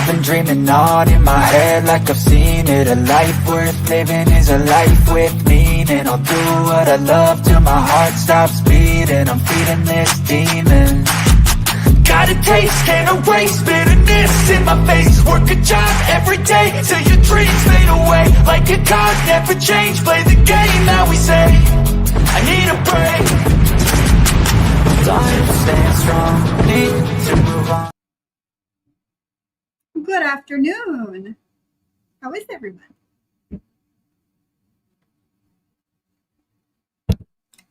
I've been dreaming on in my head like I've seen it. A life worth living is a life with meaning. I'll do what I love till my heart stops beating. I'm feeding this demon. Got a taste, can't erase bitterness in my face. Work a job every day till your dreams fade away. Like a card, never change, play the game that we say. I need a break. Life stands strong, need to move on. Good afternoon. How is everyone?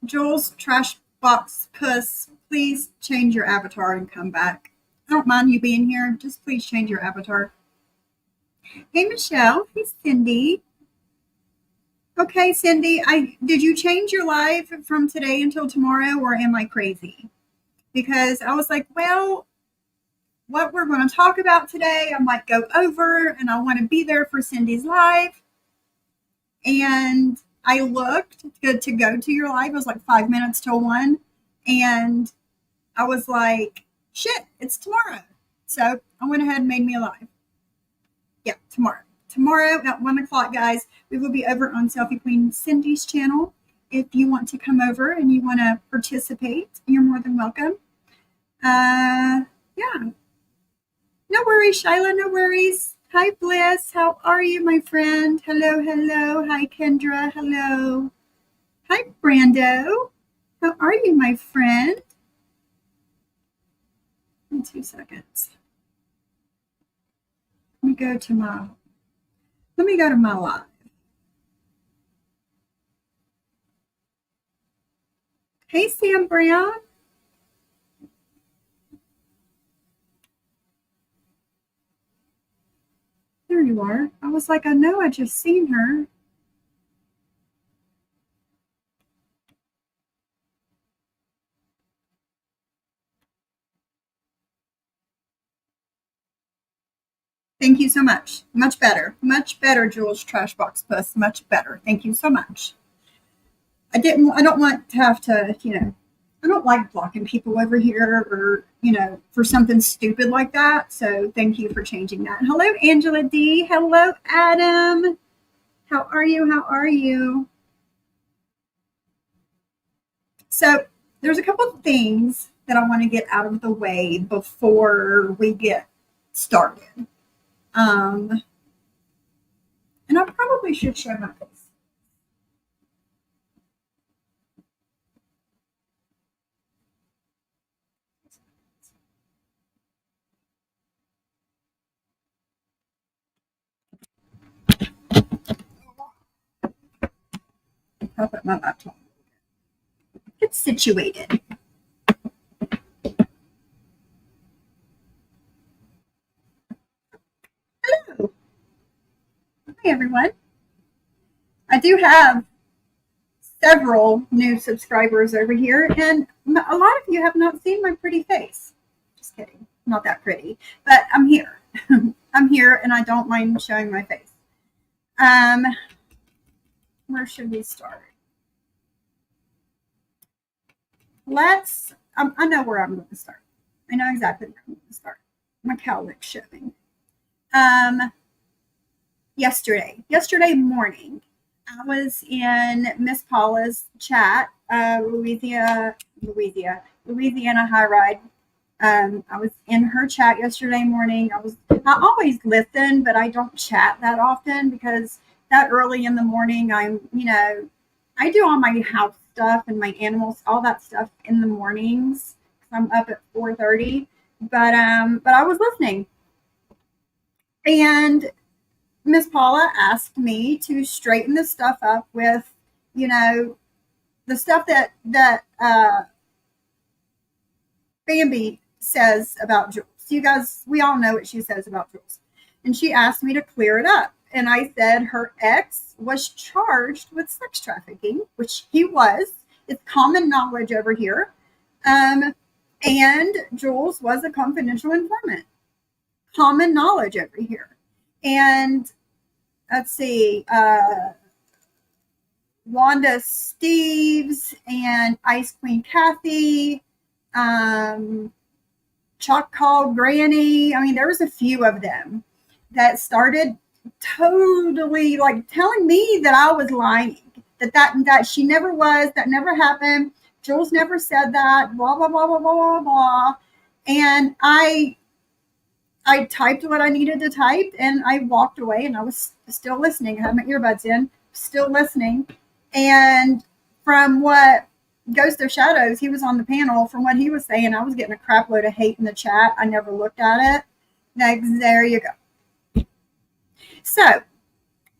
Jules, trash box puss, please change your avatar and come back. I don't mind you being here. Just please change your avatar. Hey, Michelle. Hey, Cindy. Okay, Cindy, did you change your live from today until tomorrow, or am I crazy? Because I was like, well, what we're going to talk about today, I might go over, and I want to be there for Cindy's live. And I looked good to go to your live. It was like 5 minutes till 1. And I was like, shit, it's tomorrow. So I went ahead and made me a live. Yeah, tomorrow. Tomorrow at 1 o'clock, guys, we will be over on Selfie Queen Cindy's channel. If you want to come over and you want to participate, you're more than welcome. Yeah. No worries, Shyla, no worries. Hi, Bliss. How are you, my friend? Hello, hello. Hi, Kendra. Hello. Hi, Brando. How are you, my friend? In 2 seconds. Let me go to my live. Hey, Sam Brown. There you are. I was like, I know I just seen her. Thank you so much. Much better. Much better, Jules Trash Box Puss. Much better. Thank you so much. I don't want to have to, I don't like blocking people over here or, for something stupid like that. So thank you for changing that. Hello, Angela D. Hello, Adam. How are you? How are you? So there's a couple of things that I want to get out of the way before we get started. And I probably should show my face. I'll put my laptop. It's situated. Hello. Hi, everyone. I do have several new subscribers over here, and a lot of you have not seen my pretty face. Just kidding. Not that pretty, but I'm here. I'm here, and I don't mind showing my face. Where should we start? I know where I'm going to start. I know exactly where I'm going to start. My cowlick's showing. Yesterday morning, I was in Miss Paula's chat, Louisiana High Ride. I was in her chat yesterday morning. I always listen, but I don't chat that often because that early in the morning, I do all my house stuff and my animals, all that stuff in the mornings. I'm up at 4:30, but I was listening, and Miss Paula asked me to straighten the stuff up with, the stuff that Bambi says about Jules. You guys, we all know what she says about Jules, and she asked me to clear it up. And I said her ex was charged with sex trafficking, which he was. It's common knowledge over here. And Jules was a confidential informant. Common knowledge over here. And let's see, Wanda Steves and Ice Queen Kathy, Choctaw Granny. I mean, there was a few of them that started totally like telling me that I was lying, that she never was, that never happened. Jules never said that, blah, blah, blah, blah, blah, blah, blah. And I typed what I needed to type and I walked away and I was still listening. I had my earbuds in, still listening. And from what Ghost of Shadows, he was on the panel, from what he was saying, I was getting a crap load of hate in the chat. I never looked at it. Like, there you go. So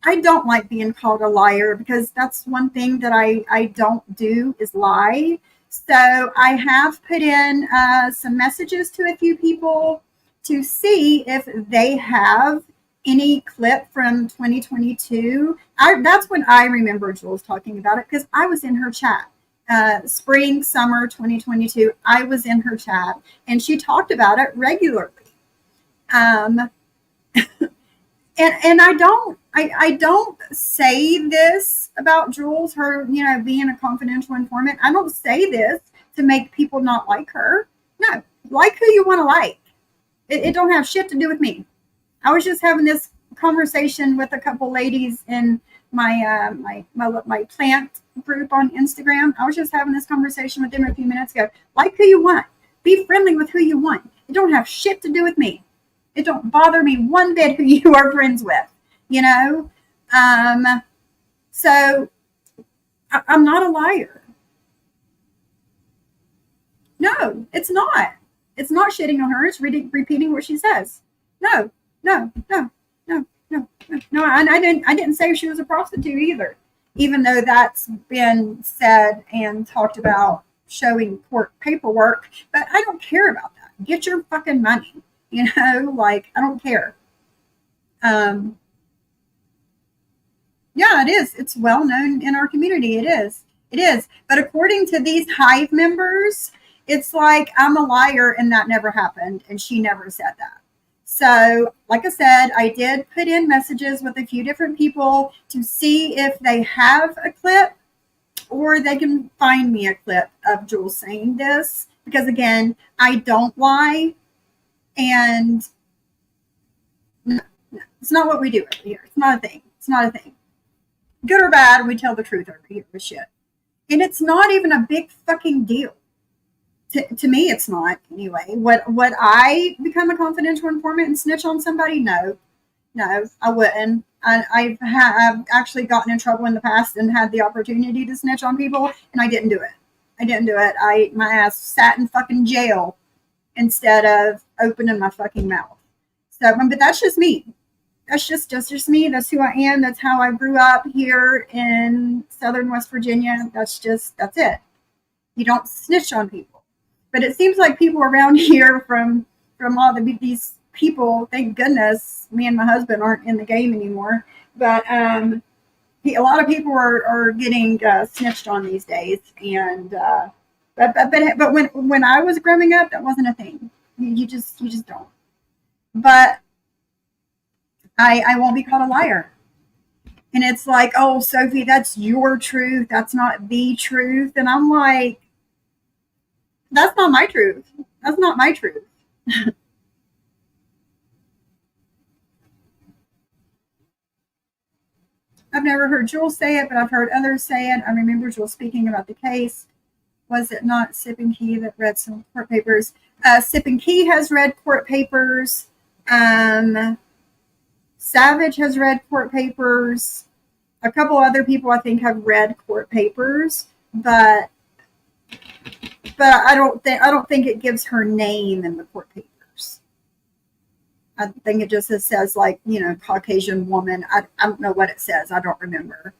I don't like being called a liar because that's one thing that I don't do is lie. So I have put in some messages to a few people to see if they have any clip from 2022. That's when I remember Jules talking about it because I was in her chat. Spring, summer 2022, I was in her chat and she talked about it regularly. And I don't say this about Jules, her, being a confidential informant. I don't say this to make people not like her. No, like who you want to like. It don't have shit to do with me. I was just having this conversation with a couple ladies in my my plant group on Instagram. I was just having this conversation with them a few minutes ago. Like who you want. Be friendly with who you want. It don't have shit to do with me. It don't bother me one bit who you are friends with, So I'm not a liar. No, it's not. It's not shitting on her. It's repeating what she says. No. And I didn't say she was a prostitute either, even though that's been said and talked about showing court paperwork. But I don't care about that. Get your fucking money. I don't care. Yeah, it is. It's well known in our community. It is. But according to these Hive members, it's like I'm a liar and that never happened. And she never said that. So, like I said, I did put in messages with a few different people to see if they have a clip or they can find me a clip of Jules saying this. Because again, I don't lie. And no, it's not what we do over here. It's not a thing. It's not a thing. Good or bad, we tell the truth over here with shit. And it's not even a big fucking deal. To me, it's not anyway. Would I become a confidential informant and snitch on somebody? No, I wouldn't. I've actually gotten in trouble in the past and had the opportunity to snitch on people, and I didn't do it. My ass sat in fucking jail instead of opening my fucking mouth. So, but that's just me. That's just me. That's who I am. That's how I grew up here in Southern West Virginia. That's it. You don't snitch on people. But it seems like people around here from all these people, thank goodness, me and my husband aren't in the game anymore. But a lot of people are getting snitched on these days. And but when I was growing up, that wasn't a thing. You just don't. But I won't be called a liar. And it's like, oh, Sophie, that's your truth. That's not the truth. And I'm like, that's not my truth. That's not my truth. I've never heard Jules say it, but I've heard others say it. I remember Jules speaking about the case. Was it not Sip and Key that read some court papers? Sip and Key has read court papers. Savage has read court papers. A couple other people I think have read court papers, but I don't think it gives her name in the court papers. I think it just says like, Caucasian woman. I don't know what it says. I don't remember.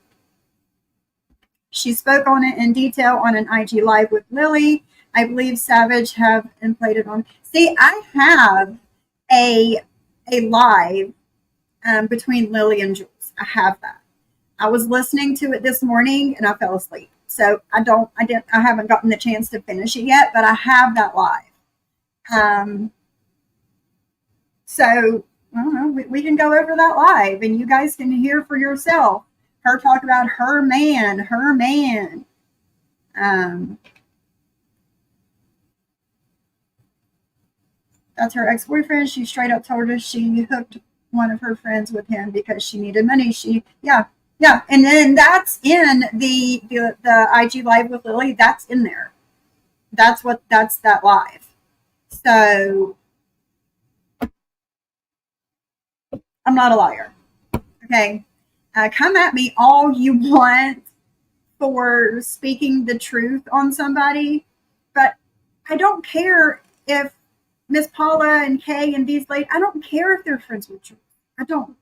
She spoke on it in detail on an IG Live with Lily. I believe Savage have and played it on. See, I have a live between Lily and Jules. I have that. I was listening to it this morning and I fell asleep. So I haven't gotten the chance to finish it yet, but I have that live. So I don't know, we can go over that live and you guys can hear for yourself her talk about her man. That's her ex-boyfriend. She straight up told us she hooked one of her friends with him because she needed money. Yeah. And then that's in the IG live with Lily. That's in there. That's that live. So I'm not a liar. Okay. Come at me all you want for speaking the truth on somebody, but I don't care if Miss Paula and Kay and these ladies, I don't care if they're friends with you. I don't.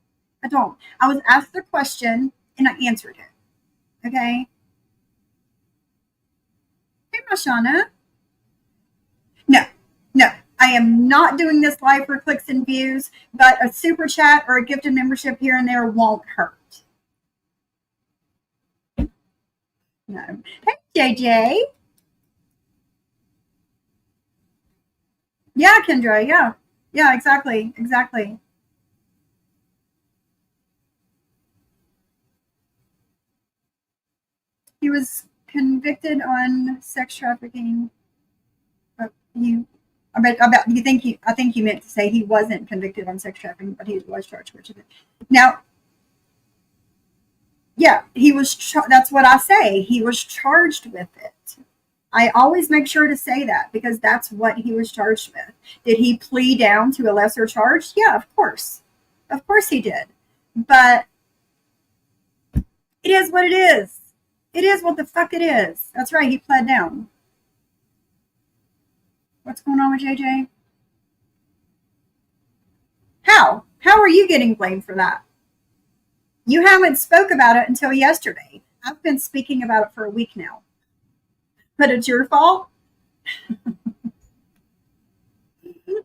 I was asked the question and I answered it. Okay. Hey, Mashana. No, no. I am not doing this live for clicks and views, but a super chat or a gifted membership here and there won't hurt. No. Hey, JJ. Yeah, Kendra. Yeah, exactly. He was convicted on sex trafficking. But I think you meant to say he wasn't convicted on sex trafficking, but he was charged with it. Now, yeah, he was. That's what I say. He was charged with it. I always make sure to say that because that's what he was charged with. Did he plead down to a lesser charge? Yeah, of course he did. But it is what it is. It is what the fuck it is. That's right. He pled down. What's going on with JJ? How are you getting blamed for that? You haven't spoke about it until yesterday. I've been speaking about it for a week now. But it's your fault?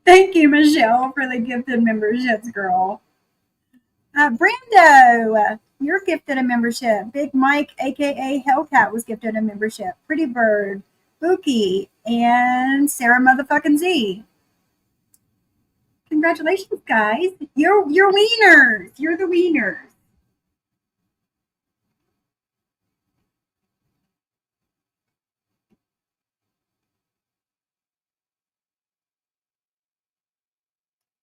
Thank you, Michelle, for the gifted memberships, girl. Brando, you're gifted a membership. Big Mike, aka Hellcat, was gifted a membership. Pretty Bird, Bookie, and Sarah motherfucking Z. Congratulations, guys. You're wieners. You're the wieners.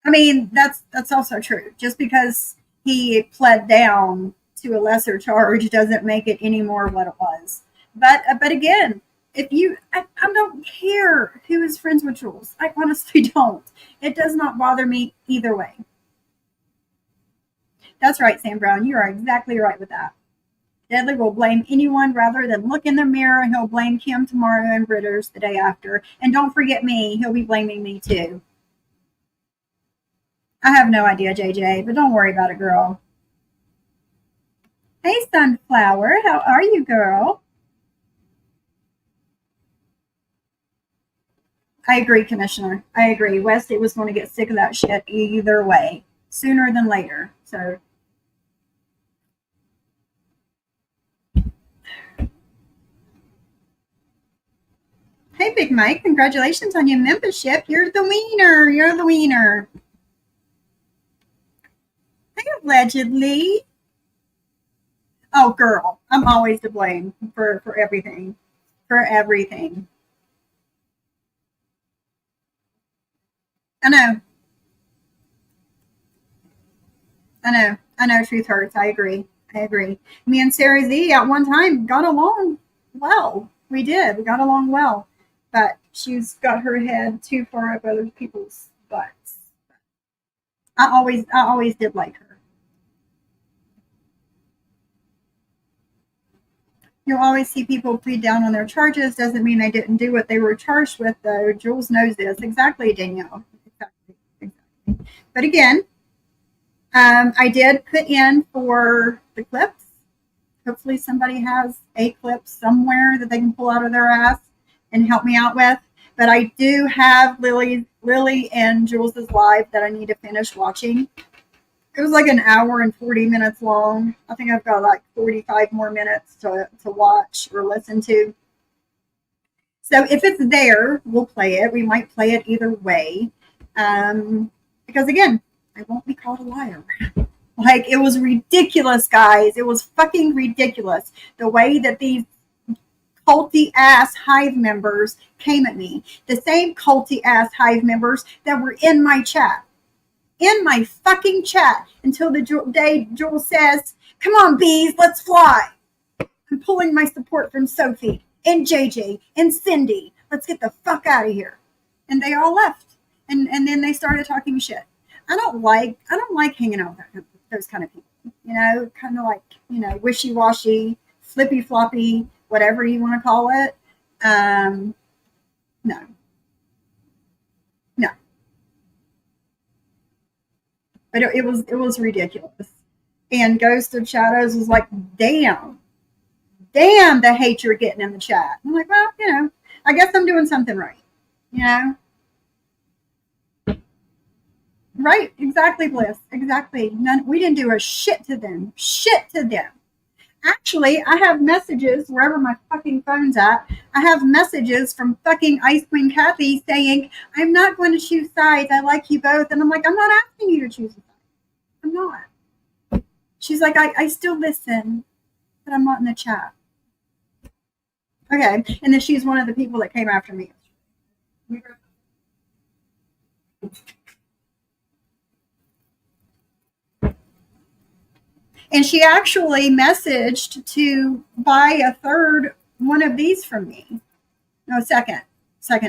I mean, that's also true. Just because he pled down to a lesser charge doesn't make it any more what it was. But again, if you, I don't care who is friends with Jules. I honestly don't. It does not bother me either way. That's right, Sam Brown. You are exactly right with that. Deadly will blame anyone rather than look in the mirror. He'll blame Kim tomorrow and Britters the day after. And don't forget me. He'll be blaming me too. I have no idea, JJ, but don't worry about it, girl. Hey, Sunflower. How are you, girl? I agree, Commissioner. I agree. Westy was going to get sick of that shit either way, sooner than later. So, hey, Big Mike. Congratulations on your membership. You're the wiener. You're the wiener. Hey, allegedly. Oh, girl. I'm always to blame for everything. For everything. I know. I know. Truth hurts. I agree. Me and Sarah Z at one time got along well. We did. We got along well. But she's got her head too far up other people's butts. I always did like her. You'll always see people plead down on their charges. Doesn't mean they didn't do what they were charged with, though. Jules knows this. Exactly, Danielle. Exactly. But again, I did put in for the clips. Hopefully somebody has a clip somewhere that they can pull out of their ass and help me out with. But I do have Lily and Jules's live that I need to finish watching. It was like an hour and 40 minutes long. I think I've got like 45 more minutes to watch or listen to. So if it's there, we'll play it. We might play it either way. Because again, I won't be called a liar. Like, it was ridiculous, guys. It was fucking ridiculous. The way that these culty ass Hive members came at me. The same culty ass Hive members that were in my chat. In my fucking chat until the day Jules says, come on, bees, let's fly. I'm pulling my support from Sophie and JJ and Cindy. Let's get the fuck out of here. And they all left. And then they started talking shit. I don't like hanging out with those kind of people. You know, kind of like, you know, wishy-washy, flippy-floppy, whatever you want to call it. No. But it was ridiculous. And Ghost of Shadows was like, damn, the hate you're getting in the chat. I'm like, well, you know, I guess I'm doing something right. You know? Right, exactly, Bliss. Exactly. We didn't do a shit to them. Actually, I have messages wherever my fucking phone's at. I have messages from fucking Ice Queen Kathy saying, I'm not going to choose sides. I like you both. And I'm like, I'm not asking you to choose a side. I'm not. She's like, I still listen, but I'm not in the chat. Okay. And then she's one of the people that came after me. And she actually messaged to buy a third one of these from me. No, second.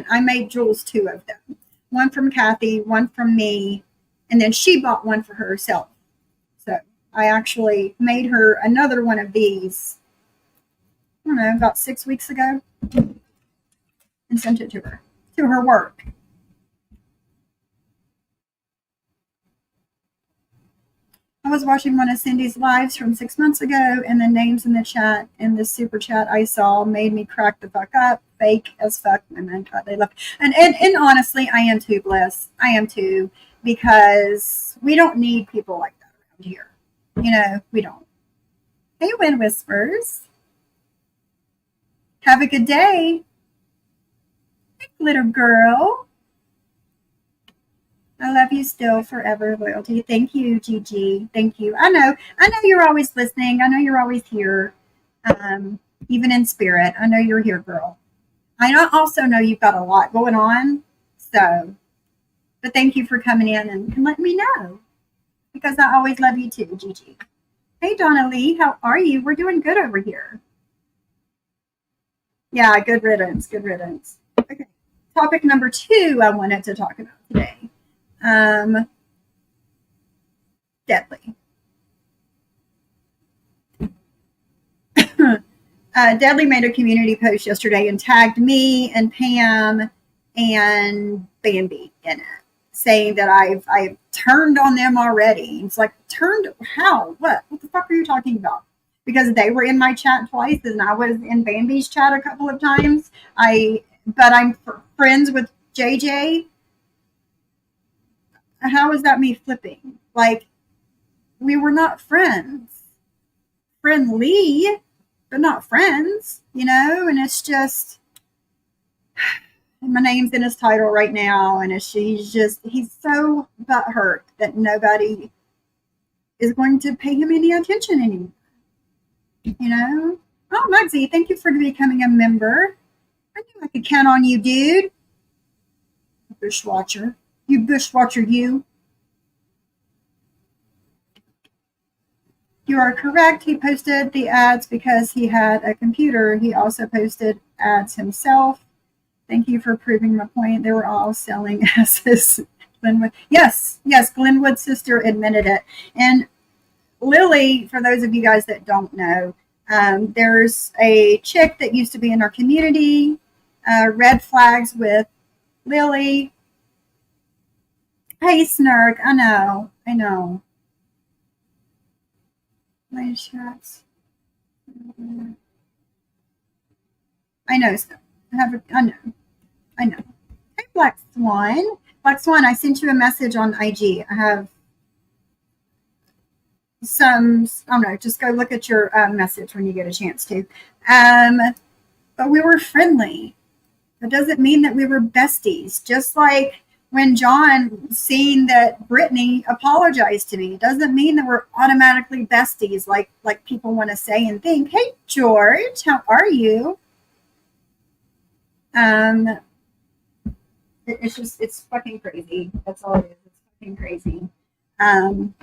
I made Jules 2 of them. One from Kathy, one from me, and then she bought one for herself. So I actually made her another one of these, I don't know, about 6 weeks ago, and sent it to her work. I was watching one of Cindy's lives from 6 months ago, and the names in the chat and the super chat I saw made me crack the fuck up. Fake as fuck. And then they left. And honestly, I am too, Bliss. I am too, because we don't need people like that around here. You know, we don't. Hey, Wind Whispers. Have a good day. Hey, little girl. I love you still, forever, loyalty. Thank you, Gigi. Thank you. I know you're always listening. I know you're always here, even in spirit. I know you're here, girl. I also know you've got a lot going on. So, but thank you for coming in and letting me know, because I always love you too, Gigi. Hey, Donna Lee, how are you? We're doing good over here. Yeah, good riddance. Good riddance. Okay. Topic number 2 I wanted to talk about today. Deadly. Deadly made a community post yesterday and tagged me and Pam and Bambi in it, saying that I've turned on them already. It's like, turned how? What the fuck are you talking about? Because they were in my chat twice and I was in Bambi's chat a couple of times. But I'm friends with JJ. How is that me flipping? Like, we were not friends. Friendly, but not friends, you know? And it's just, my name's in his title right now, and he's so butthurt that nobody is going to pay him any attention anymore. You know? Oh, Mugsy, thank you for becoming a member. I knew I could count on you, dude. Bushwatcher. You bushwatcher, you. You are correct. He posted the ads because he had a computer. He also posted ads himself. Thank you for proving my point. They were all selling asses. Glenwood. Yes, Glenwood's sister admitted it. And Lily, for those of you guys that don't know, there's a chick that used to be in our community, Red Flags with Lily. Hey, Snark, I know. My shots. I know. I know. Hey, Black Swan. I sent you a message on IG. I have some, I don't know, just go look at your message when you get a chance to. But we were friendly. That doesn't mean that we were besties. Just like when John seen that Brittany apologized to me, it doesn't mean that we're automatically besties like people want to say and think. Hey, George, how are you? Um, it's fucking crazy. That's all it is. It's fucking crazy. Um,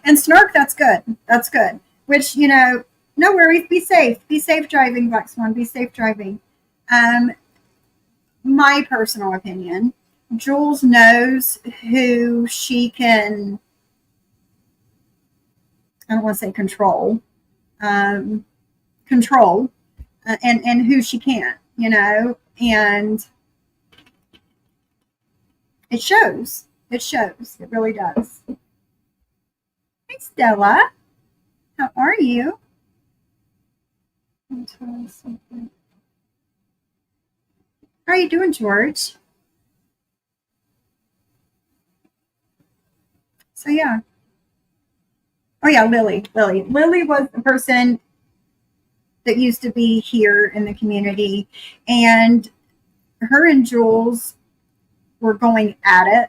and snark, that's good. That's good. Which, no worries. Be safe. Be safe driving, Black Swan. Be safe driving. Um, my personal opinion, Jules knows who she can, I don't want to say control, um, control, and who she can't, and it shows. It shows. It really does. Hey, Stella. How are you? How are you doing, George? So, yeah. Oh, yeah, Lily. Lily was the person that used to be here in the community, and her and Jules were going at it.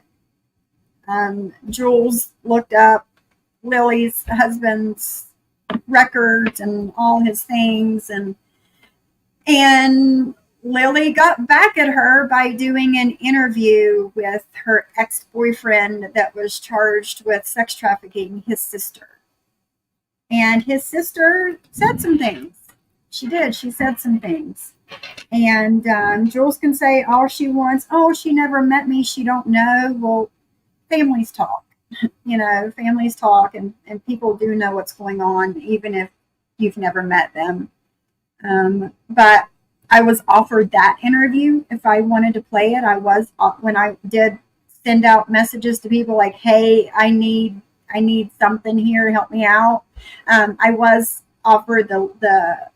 Jules looked up Lily's husband's records and all his things, and Lily got back at her by doing an interview with her ex-boyfriend that was charged with sex trafficking his sister. And his sister said some things. She did. She said some things. And Jules can say all she wants. Oh, she never met me. She don't know. Well, families talk. Families talk, and people do know what's going on, even if you've never met them. But I was offered that interview if I wanted to play it. I was, when I did send out messages to people like, "Hey, I need something here. Help me out." I was offered the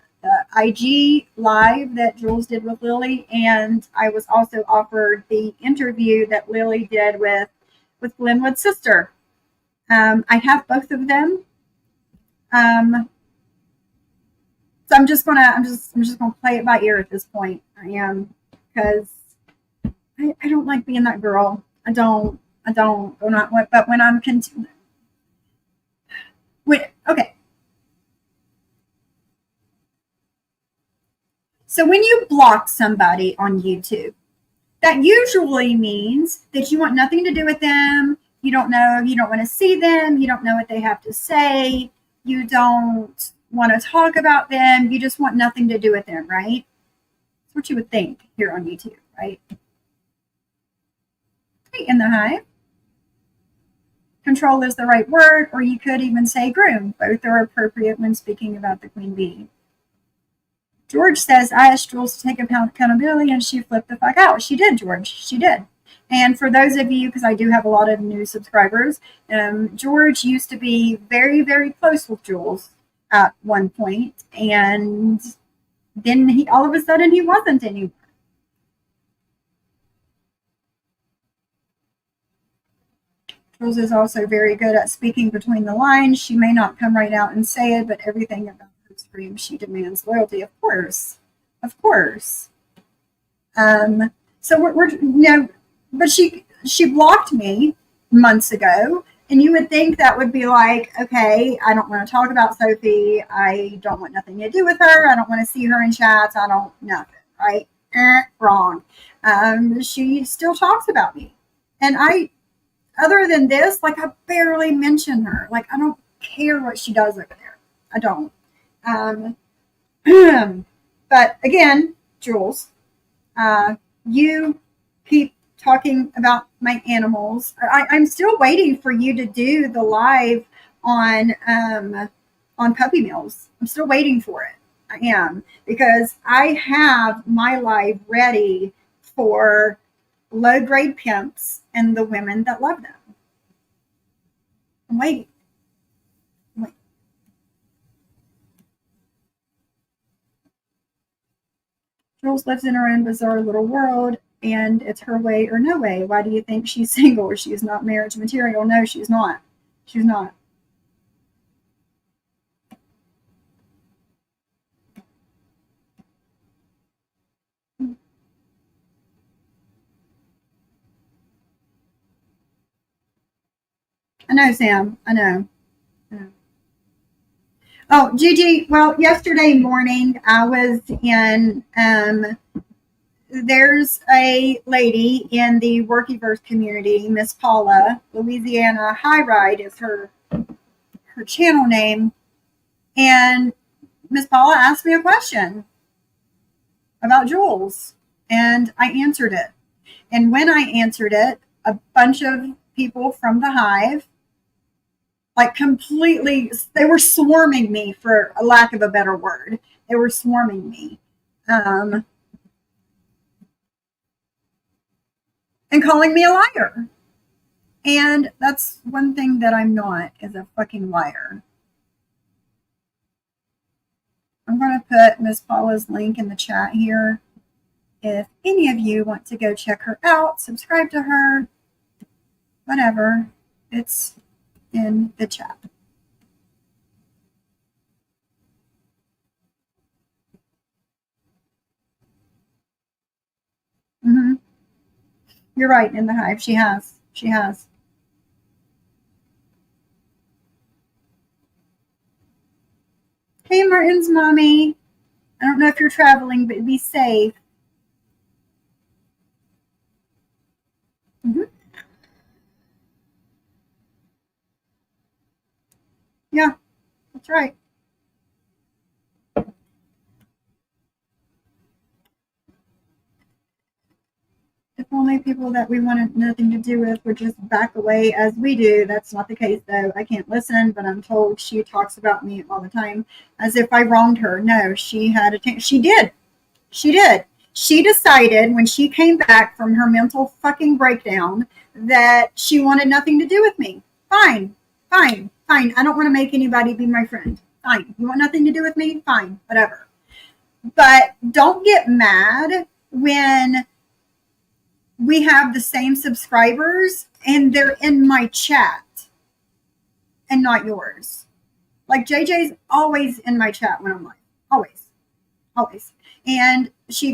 IG live that Jules did with Lily, and I was also offered the interview that Lily did with Glenwood's sister. I have both of them. So I'm just gonna play it by ear at this point. I am, because I don't like being that girl. I don't. But when I'm okay. So when you block somebody on YouTube, that usually means that you want nothing to do with them. You don't want to see them. You don't know what they have to say. You don't want to talk about them. You just want nothing to do with them, right? That's what you would think here on YouTube, right? Hey, in the hive. Control is the right word, or you could even say groom. Both are appropriate when speaking about the queen bee. George says, I asked Jules to take accountability, and she flipped the fuck out. She did, George. She did. And for those of you, because I do have a lot of new subscribers, George used to be very, very close with Jules at one point, and then all of a sudden he wasn't anymore. Jules is also very good at speaking between the lines. She may not come right out and say it, but everything about her screams she demands loyalty. Of course. So we're but she blocked me months ago, and you would think that would be like, okay, I don't want to talk about Sophie. I don't want nothing to do with her. I don't want to see her in chats. I don't nothing, right? Wrong. She still talks about me, and other than this, like, I barely mention her. Like, I don't care what she does over there. I don't. But again, Jules, you keep talking about my animals. I'm still waiting for you to do the live on puppy mills. I'm still waiting for it. I am, because I have my live ready for low grade pimps and the women that love them. I'm waiting. Jules lives in her own bizarre little world, and it's her way or no way. Why do you think she's single? She's not marriage material. No, she's not. She's not. I know, Sam. I know. Oh, Gigi, well, yesterday morning I was in, there's a lady in the Workyverse community, Miss Paula, Louisiana High Ride is her channel name. And Miss Paula asked me a question about Jules, and I answered it. And when I answered it, a bunch of people from the hive, like completely, they were swarming me, for a lack of a better word. They were swarming me. And calling me a liar. And that's one thing that I'm not, is a fucking liar. I'm going to put Miss Paula's link in the chat here. If any of you want to go check her out, subscribe to her, whatever, it's in the chat. Mm-hmm. You're right, in the hive. She has. She has. Hey, Martin's mommy. I don't know if you're traveling, but be safe. Mm-hmm. Yeah, that's right. If only people that we wanted nothing to do with would just back away as we do. That's not the case, though. I can't listen, but I'm told she talks about me all the time as if I wronged her. No, she had a she did. She did. She decided when she came back from her mental fucking breakdown that she wanted nothing to do with me. Fine, fine, fine. I don't want to make anybody be my friend. Fine. You want nothing to do with me? Fine, whatever. But don't get mad when we have the same subscribers and they're in my chat and not yours. Like JJ's always in my chat when I'm live. Always. Always. And she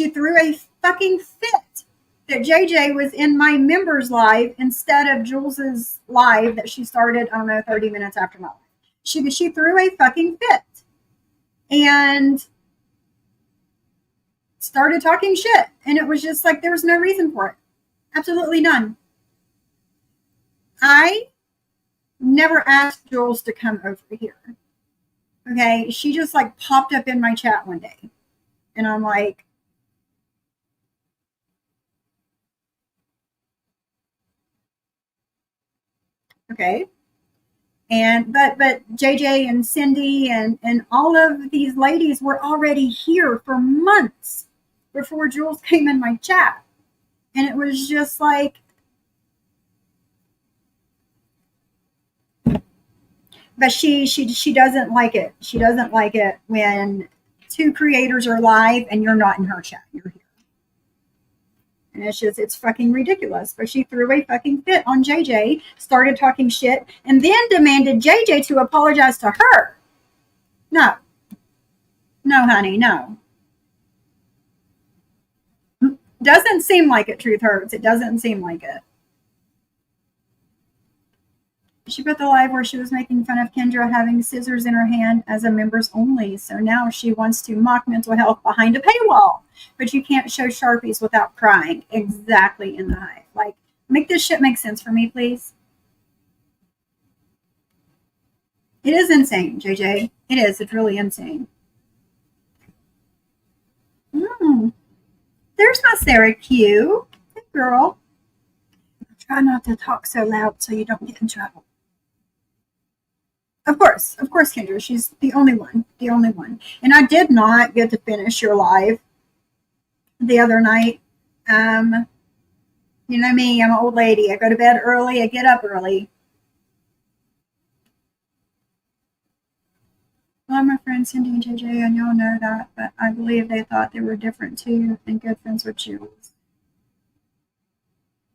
threw a fucking fit that JJ was in my members live instead of Jules's live that she started, I don't know, 30 minutes after my live. She threw a fucking fit and started talking shit. And it was just like, there was no reason for it. Absolutely none. I never asked Jules to come over here. Okay. She just like popped up in my chat one day. And I'm like, okay. And but JJ and Cindy and all of these ladies were already here for months before Jules came in my chat. And it was just like, but she doesn't like it. She doesn't like it when two creators are live and you're not in her chat. You're here. And it's fucking ridiculous. But she threw a fucking fit on JJ, started talking shit, and then demanded JJ to apologize to her. No. No, honey, no. Doesn't seem like it, Truth Hurts. It doesn't seem like it. She put the live where she was making fun of Kendra having scissors in her hand as a members only. So now she wants to mock mental health behind a paywall. But you can't show Sharpies without crying. Exactly, in the hive. Like, make this shit make sense for me, please. It is insane, JJ. It is. It's really insane. There's my Sarah Q. Hey, girl. Try not to talk so loud so you don't get in trouble. Of course, Kendra. She's the only one. And I did not get to finish your live the other night. You know me, I'm an old lady. I go to bed early, I get up early. Well, my friends Cindy and JJ, and y'all know that, but I believe they thought they were different too and good friends with Jules.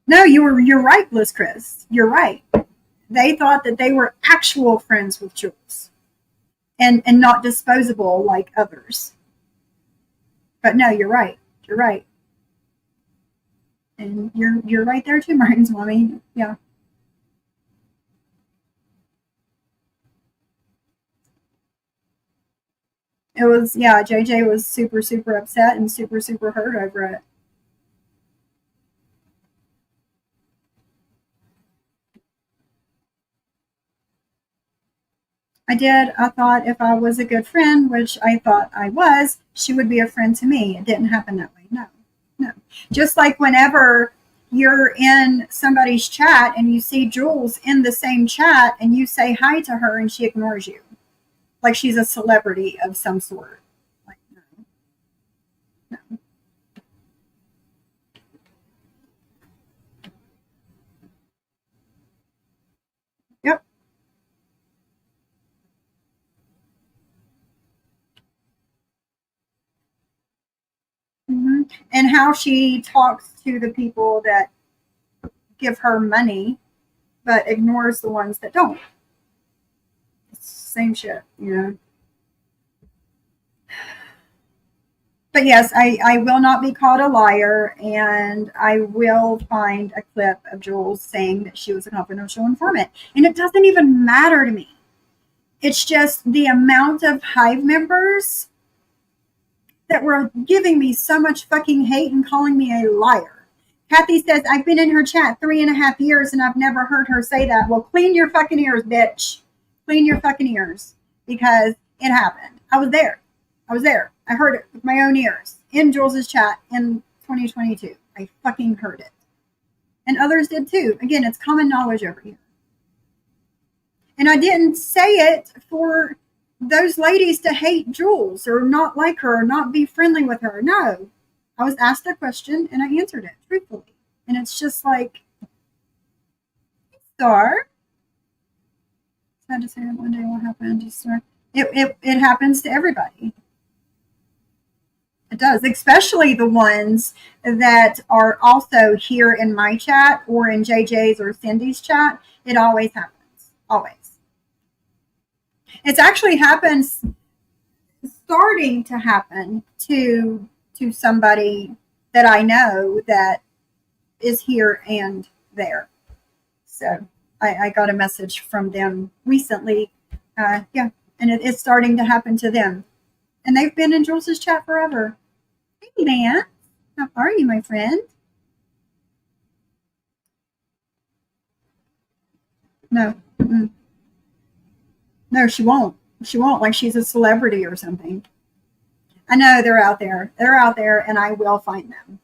No, you're right, Bliss Chris. You're right. They thought that they were actual friends with Jules and not disposable like others. But no, you're right. You're right. And you're right there too, Martin's mommy. Yeah. It was, yeah, JJ was super, super upset and super, super hurt over it. I did. I thought if I was a good friend, which I thought I was, she would be a friend to me. It didn't happen that way. No, no. Just like whenever you're in somebody's chat and you see Jules in the same chat and you say hi to her and she ignores you, like she's a celebrity of some sort. Like, no, no. Yep. And how she talks to the people that give her money but ignores the ones that don't. It's the same shit, you know. But yes, I will not be called a liar, and I will find a clip of Jules saying that she was a confidential informant. And it doesn't even matter to me. It's just the amount of Hive members that were giving me so much fucking hate and calling me a liar. Kathy says, I've been in her chat 3.5 years and I've never heard her say that. Well, clean your fucking ears, bitch. Clean your fucking ears. Because it happened. I was there. I was there. I heard it with my own ears in Jules's chat in 2022. I fucking heard it. And others did too. Again, it's common knowledge over here. And I didn't say it for those ladies to hate Jules or not like her or not be friendly with her. No. I was asked a question and I answered it truthfully. And it's just like, Star. Sad to say that one day will happen to Star. It happens to everybody. It does, especially the ones that are also here in my chat or in JJ's or Cindy's chat. It always happens. Always. It's actually happens, starting to happen to somebody that I know that is here and there. So I got a message from them recently. Yeah, and it's starting to happen to them. And they've been in Jules's chat forever. Hey, Lance. How are you, my friend? No. Mm-mm. No, she won't. She won't, like she's a celebrity or something. I know they're out there. They're out there, and I will find them.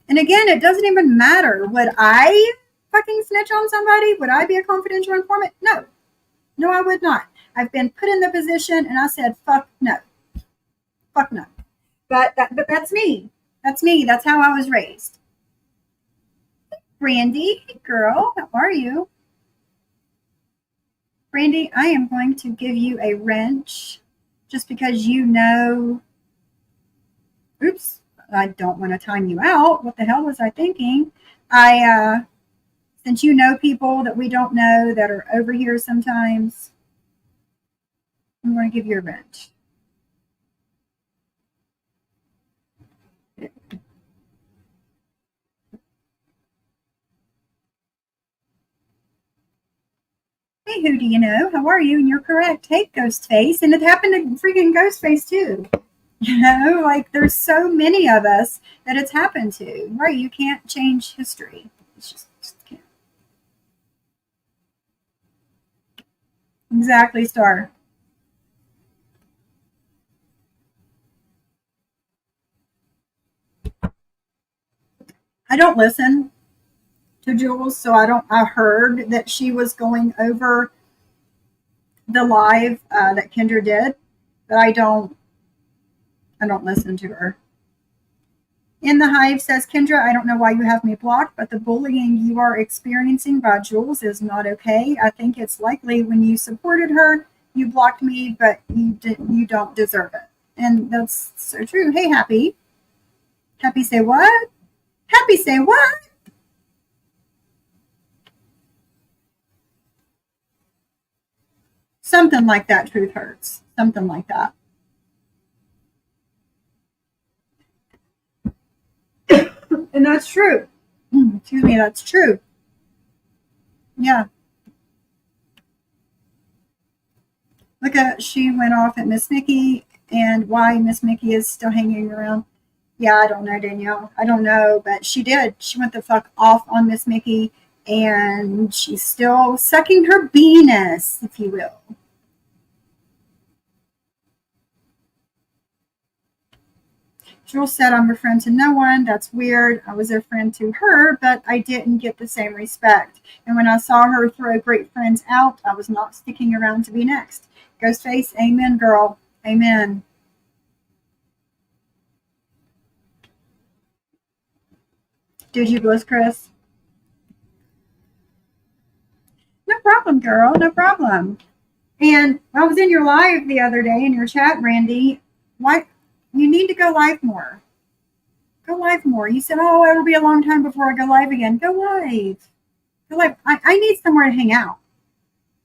And again, it doesn't even matter. Would I fucking snitch on somebody? Would I be a confidential informant? No. No, I would not. I've been put in the position, and I said, fuck no. Fuck no. But that's me. That's me. That's how I was raised. Brandy, hey girl, how are you? Brandy, I am going to give you a wrench just because you know. Oops, I don't want to time you out. What the hell was I thinking? Since you know people that we don't know that are over here sometimes, I'm going to give you a wrench. Hey, who do you know? How are you? And you're correct. Hey, Ghostface. And it happened to freaking Ghostface, too. You know, like there's so many of us that it's happened to. Right? You can't change history. It's just can't. Exactly, Star. I don't listen to Jules, so I heard that she was going over the live that Kendra did, but I don't listen to her. In the Hive says, Kendra, I don't know why you have me blocked, but the bullying you are experiencing by Jules is not okay. I think it's likely when you supported her, you blocked me, but you don't deserve it. And that's so true. Hey, Happy. Happy say what? Happy say what? Something like that, Truth Hurts. Something like that. And that's true. Excuse me, that's true. Yeah. Look at, she went off at Miss Mickey, and why Miss Mickey is still hanging around. Yeah, I don't know, Danielle. I don't know, but she did. She went the fuck off on Miss Mickey, and she's still sucking her penis, if you will. Jules said, I'm a friend to no one. That's weird. I was a friend to her, but I didn't get the same respect. And when I saw her throw great friends out, I was not sticking around to be next. Ghostface, amen, girl. Amen. Did you bliss, Chris? No problem, girl. No problem. And I was in your live the other day in your chat, Randy. Why you need to go live more. Go live more. You said, oh, it'll be a long time before I go live again. Go live. Go live. I need somewhere to hang out.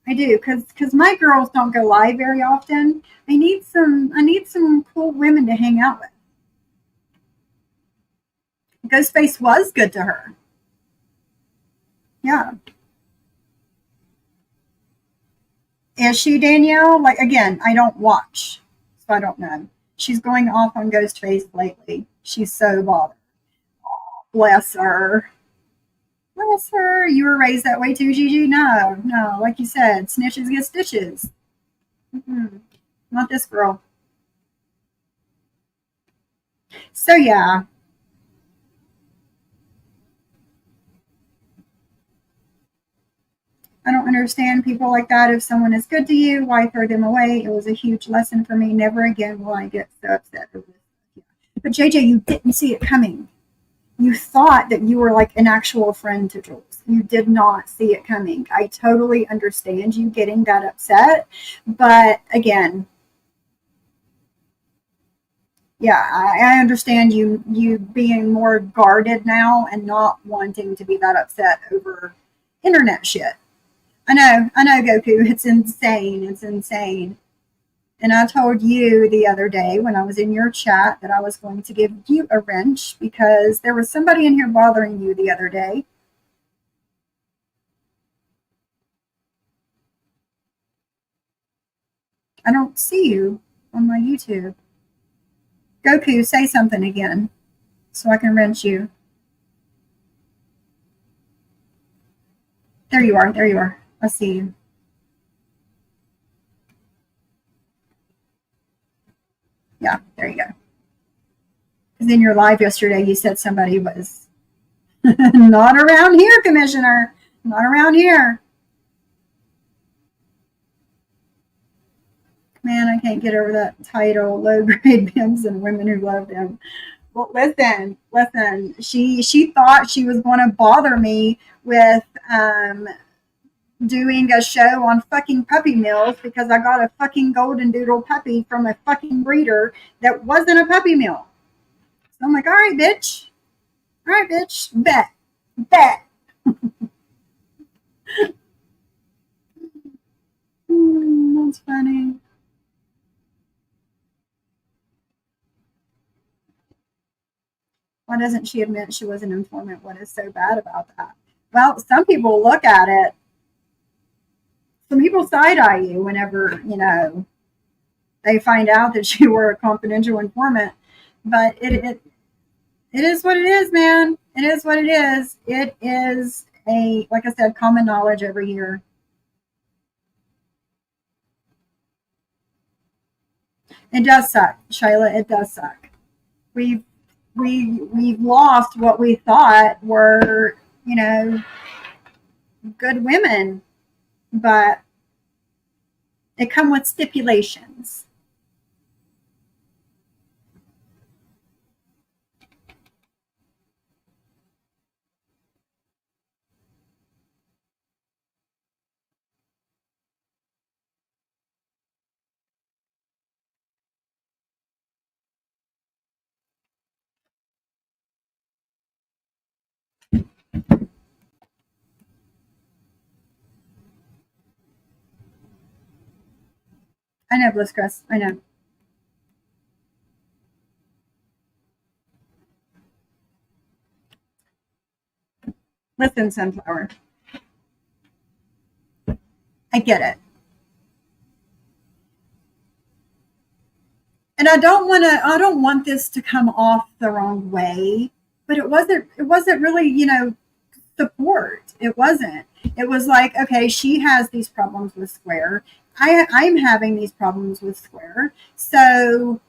I do, because my girls don't go live very often. I need some cool women to hang out with. Ghostface was good to her. Yeah. Is she, Danielle? Like, again, I don't watch, so I don't know. She's going off on Ghostface lately. She's so bothered. Bless her. Bless her. You were raised that way too, Gigi? No, no. Like you said, snitches get stitches. Mm-mm. Not this girl. So, yeah. I don't understand people like that. If someone is good to you, why throw them away? It was a huge lesson for me. Never again will I get so upset over this. But JJ, you didn't see it coming. You thought that you were like an actual friend to Jules. You did not see it coming. I totally understand you getting that upset. But again, yeah, I understand you being more guarded now and not wanting to be that upset over internet shit. I know, Goku. It's insane. It's insane. And I told you the other day when I was in your chat that I was going to give you a wrench because there was somebody in here bothering you the other day. I don't see you on my YouTube. Goku, say something again so I can wrench you. There you are. There you are. I see you. Yeah, there you go. Because in your live yesterday, you said somebody was not around here, Commissioner. Not around here. Man, I can't get over that title, low grade pimps and women who love them. Well, listen. She thought she was going to bother me with doing a show on fucking puppy mills because I got a fucking golden doodle puppy from a fucking breeder that wasn't a puppy mill. So I'm like, all right, bitch, bet. That's funny. Why doesn't she admit she was an informant? What is so bad about that? Well, some people look at it. Some people side eye you whenever they find out that you were a confidential informant. But it is what it is, man. It is what it is. It is a, like I said, common knowledge every year. It does suck, Shayla. It does suck. We've we've lost what we thought were, good women, but they come with stipulations. I know, Bliss Crest. I know. Listen, Sunflower. I get it. And I don't want this to come off the wrong way, but it wasn't really, support. It wasn't. It was like, okay, she has these problems with Square. I'm having these problems with Square. So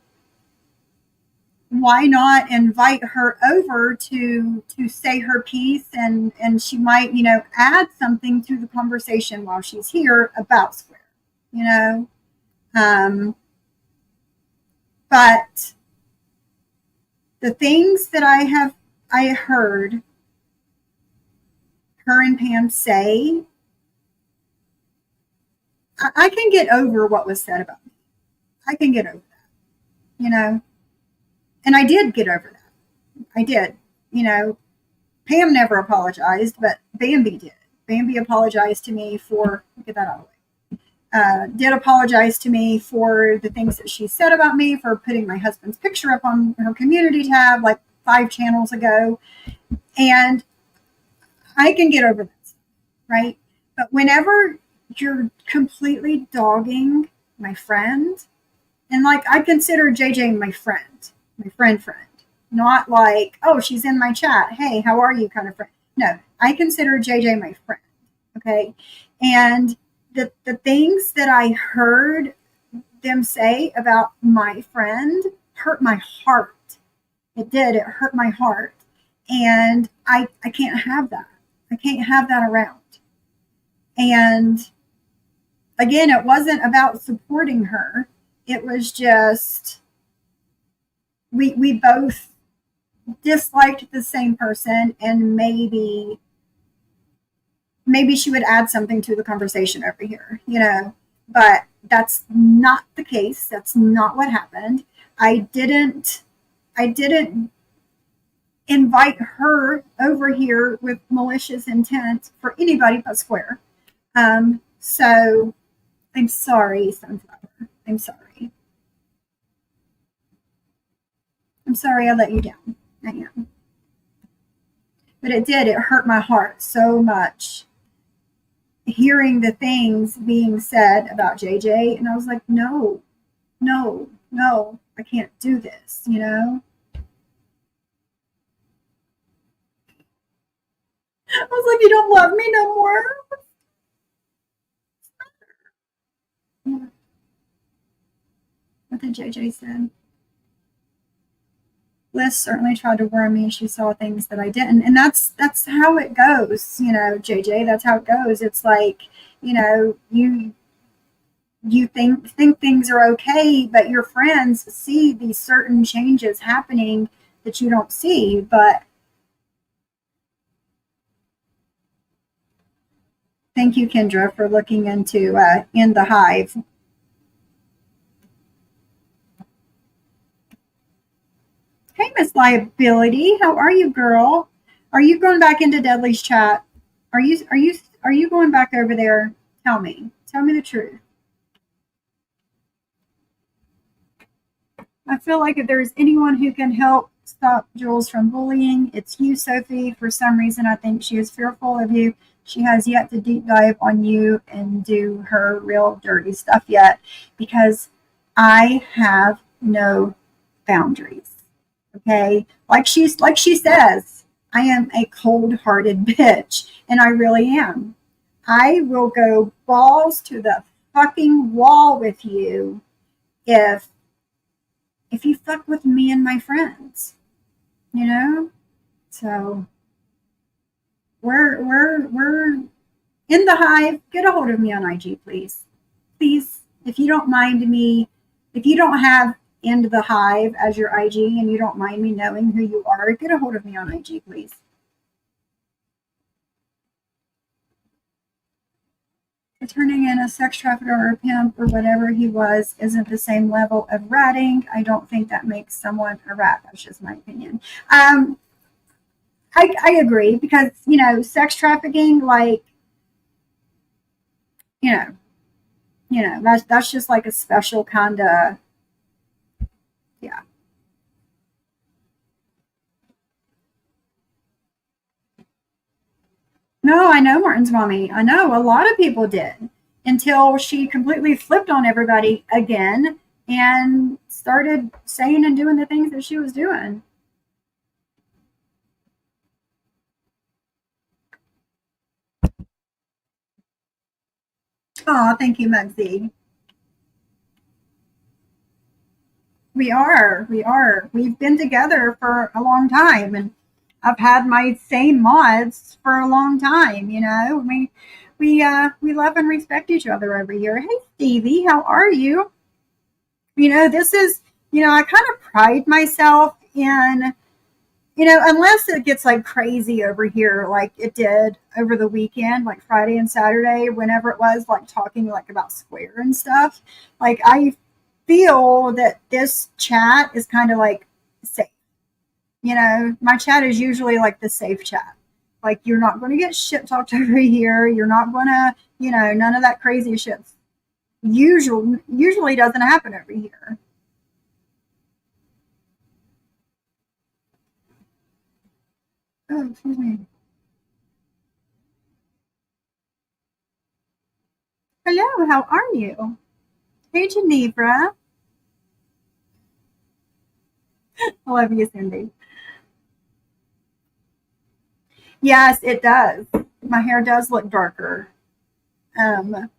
why not invite her over to say her piece, and she might, add something to the conversation while she's here about Square, you know? But the things that I heard her and Pam say, I can get over what was said about me. I can get over that, and I did get over that. I did, Pam never apologized, but Bambi did. Bambi apologized to me for, get that out of the way. Did apologize to me for the things that she said about me, for putting my husband's picture up on her community tab like 5 channels ago. And I can get over this, right? But whenever you're completely dogging my friend, and like I consider JJ my friend, not like, oh, she's in my chat, hey, how are you kind of friend. No, I consider JJ my friend, okay? And the things that I heard them say about my friend hurt my heart. It did. It hurt my heart. And I can't have that. I can't have that around. And again, it wasn't about supporting her. It was just, we both disliked the same person, and maybe she would add something to the conversation over here, but that's not the case. That's not what happened. I didn't invite her over here with malicious intent for anybody but Square. So I'm sorry, Sunflower. I'm sorry. I'm sorry I let you down. I am. But it did. It hurt my heart so much, hearing the things being said about JJ. And I was like, no, I can't do this, I was like, you don't love me no more? What did JJ say? Liz certainly tried to warn me. She saw things that I didn't. And that's how it goes, JJ. That's how it goes. It's like, you think things are okay, but your friends see these certain changes happening that you don't see. But thank you, Kendra, for looking into In the Hive. Hey, Miss Liability, how are you, girl? Are you going back into Deadly's chat? Are you going back over there? Tell me the truth. I feel like if there's anyone who can help stop Jules from bullying, it's you, Sophie. For some reason, I think she is fearful of you. She has yet to deep dive on you and do her real dirty stuff yet, because I have no boundaries. Okay, like she says, I am a cold-hearted bitch, and I really am. I will go balls to the fucking wall with you if you fuck with me and my friends, So we're in the Hive. Get a hold of me on IG, please. If you don't mind me, if you don't have In the Hive as your IG and you don't mind me knowing who you are, get a hold of me on IG, please. Turning in a sex trafficker or a pimp or whatever he was isn't the same level of ratting. I don't think that makes someone a rat. That's just my opinion. I agree, because sex trafficking, like, that's just like a special kind of, yeah. No, I know Martin's mommy. I know a lot of people did, until she completely flipped on everybody again and started saying and doing the things that she was doing. Oh, thank you, Muggsy. We are. We are. We've been together for a long time, and I've had my same mods for a long time. You know, we love and respect each other over here. Hey, Stevie, how are you? You know, this is, I kind of pride myself in, unless it gets like crazy over here, like it did over the weekend, like Friday and Saturday, whenever it was, like talking like about Square and stuff. Like I feel that this chat is kind of like safe. My chat is usually like the safe chat. Like you're not going to get shit talked over here. You're not going to, none of that crazy shit usually doesn't happen over here. Oh, excuse me. Hello, how are you? Hey, Geneva. I love you, Cindy. Yes, it does. My hair does look darker. Um,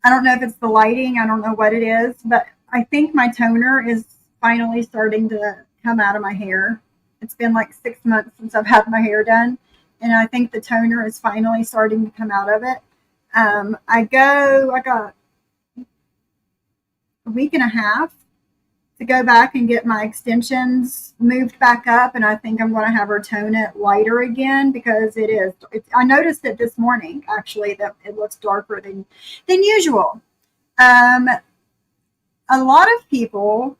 I don't know if it's the lighting. I don't know what it is, but I think my toner is finally starting to come out of my hair. It's been like 6 months since I've had my hair done, and I think the toner is finally starting to come out of it. I got a week and a half to go back and get my extensions moved back up, and I think I'm going to have her tone it lighter again because it is. I noticed it this morning actually that it looks darker than usual. Um, a lot of people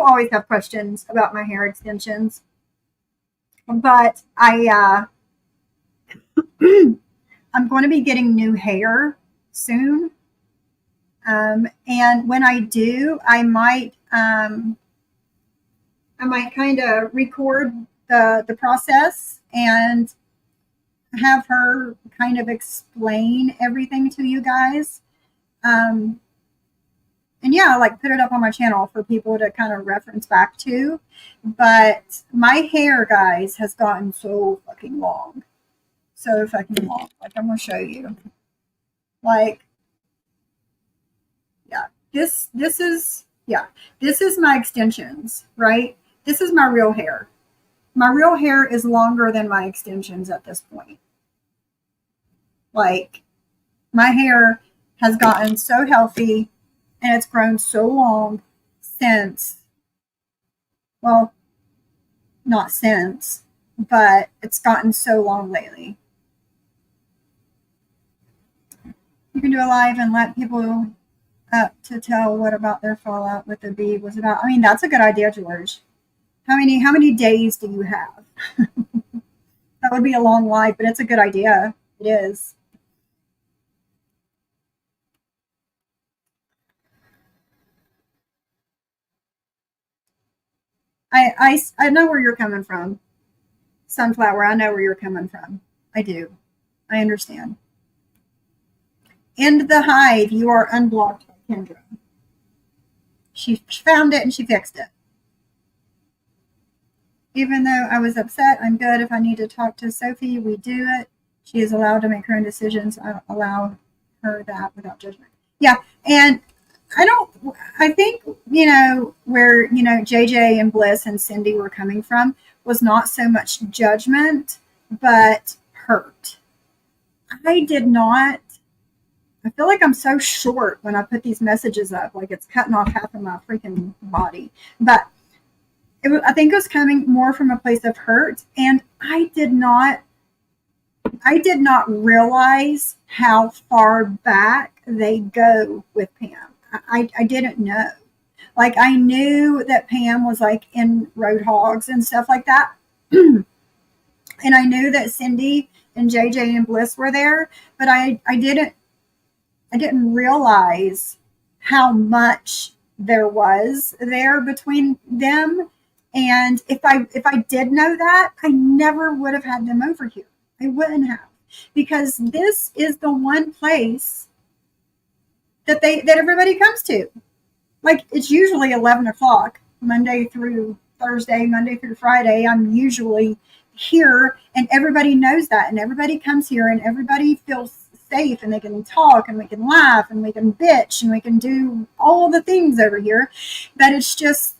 always have questions about my hair extensions, but I'm going to be getting new hair soon. And when I do, I might kind of record the process and have her kind of explain everything to you guys. Um, and yeah, like put it up on my channel for people to kind of reference back to. But my hair, guys, has gotten so fucking long. So fucking long. Like I'm gonna show you. Like, yeah. This is my extensions, right? This is my real hair. My real hair is longer than my extensions at this point. Like my hair has gotten so healthy and it's grown so long since, well, not since, but it's gotten so long lately. You can do a live and let people up to tell what about their fallout with the bee was about. I mean, that's a good idea, George. How many days do you have? That would be a long live, but it's a good idea. It is. I know where you're coming from. Sunflower, I know where you're coming from. I do. I understand. End the hive. You are unblocked by Kendra. She found it and she fixed it. Even though I was upset, I'm good. If I need to talk to Sophie, we do it. She is allowed to make her own decisions. I allow her that without judgment. Yeah. And I think, where, JJ and Bliss and Cindy were coming from was not so much judgment, but hurt. I did not. I feel like I'm so short when I put these messages up, like it's cutting off half of my freaking body. But I think it was coming more from a place of hurt, and I did not realize how far back they go with Pam. I didn't know. Like I knew that Pam was like in Roadhogs and stuff like that, and I knew that Cindy and JJ and Bliss were there, but I didn't realize how much there was there between them. And if I did know that, I never would have had them over here. I wouldn't have, because this is the one place that everybody comes to. Like, it's usually 11 o'clock, Monday through Thursday, Monday through Friday. I'm usually here, and everybody knows that, and everybody comes here, and everybody feels safe, and they can talk, and we can laugh, and we can bitch, and we can do all the things over here. But it's just,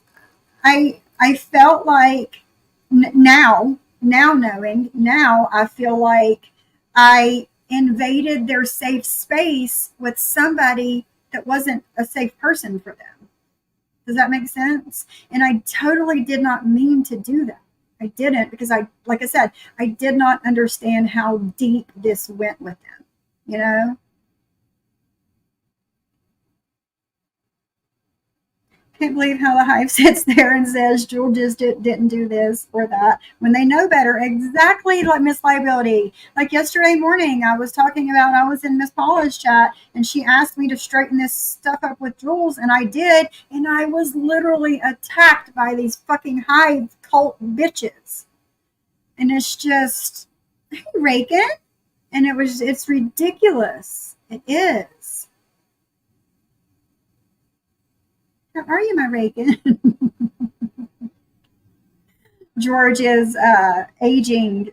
I felt like now I feel like I invaded their safe space with somebody that wasn't a safe person for them. Does that make sense? And I totally did not mean to do that. I didn't, because like I said, I did not understand how deep this went with them, you know? Can't believe how the hive sits there and says Jules just didn't do this or that when they know better. Exactly, like Miss Liability. Like yesterday morning, I was talking about, I was in Miss Paula's chat, and she asked me to straighten this stuff up with Jules, and I did, and I was literally attacked by these fucking hive cult bitches. And it's just, hey, Reagan. And it's ridiculous. It is. How are you, my Reagan? George is aging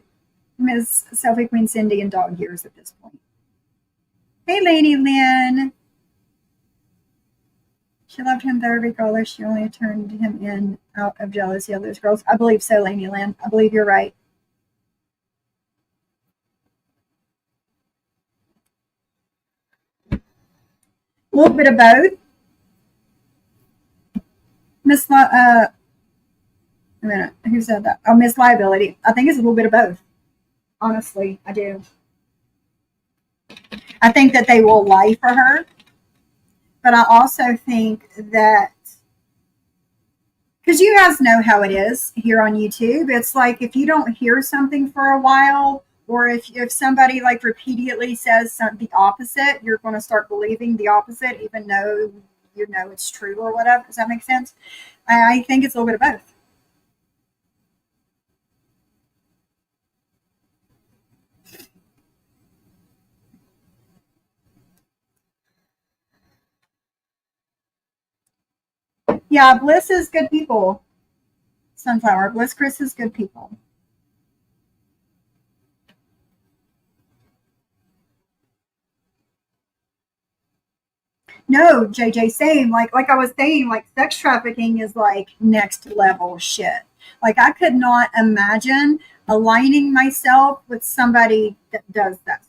Miss Selfie Queen Cindy in dog years at this point. Hey, Lady Lynn. She loved him there regardless. She only turned him in out of jealousy of those girls. I believe so, Lady Lynn. I believe you're right. A little bit of both. Miss a minute, who said that? Oh, Miss Liability. I think it's a little bit of both. Honestly, I do. I think that they will lie for her, but I also think that, because you guys know how it is here on YouTube, it's like if you don't hear something for a while, or if somebody like repeatedly says the opposite, you're going to start believing the opposite, even though you know it's true or whatever. Does that make sense? I think it's a little bit of both. Yeah, Bliss is good people. Sunflower. Bliss Chris is good people. No, JJ, same. Like I was saying, like sex trafficking is like next level shit. Like I could not imagine aligning myself with somebody that does that.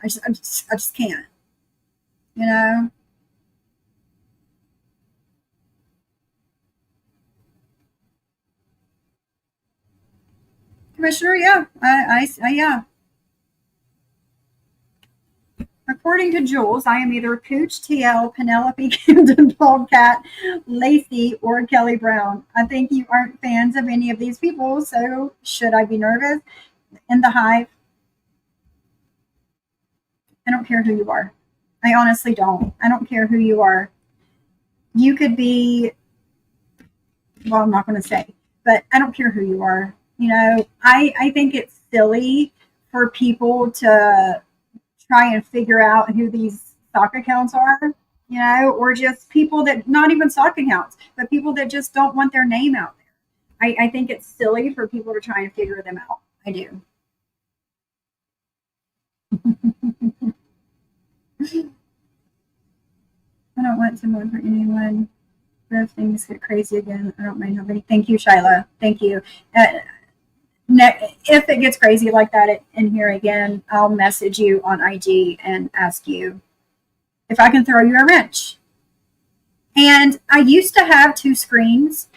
I just can't. You know. Commissioner, yeah, yeah. According to Jules, I am either Pooch, TL, Penelope, Camden, Cat, Lacey, or Kelly Brown. I think you aren't fans of any of these people, so should I be nervous? In the hive, I don't care who you are. I honestly don't. I don't care who you are. You could be, well, I'm not going to say, but I don't care who you are. You know, I think it's silly for people to try and figure out who these stock accounts are, you know, or just people that, not even stock accounts, but people that just don't want their name out there. I think it's silly for people to try and figure them out. I do. I don't want to mourn for anyone. But if things get crazy again, I don't mind nobody. Thank you, Shyla. Thank you. If it gets crazy like that in here again, I'll message you on IG and ask you if I can throw you a wrench. And I used to have two screens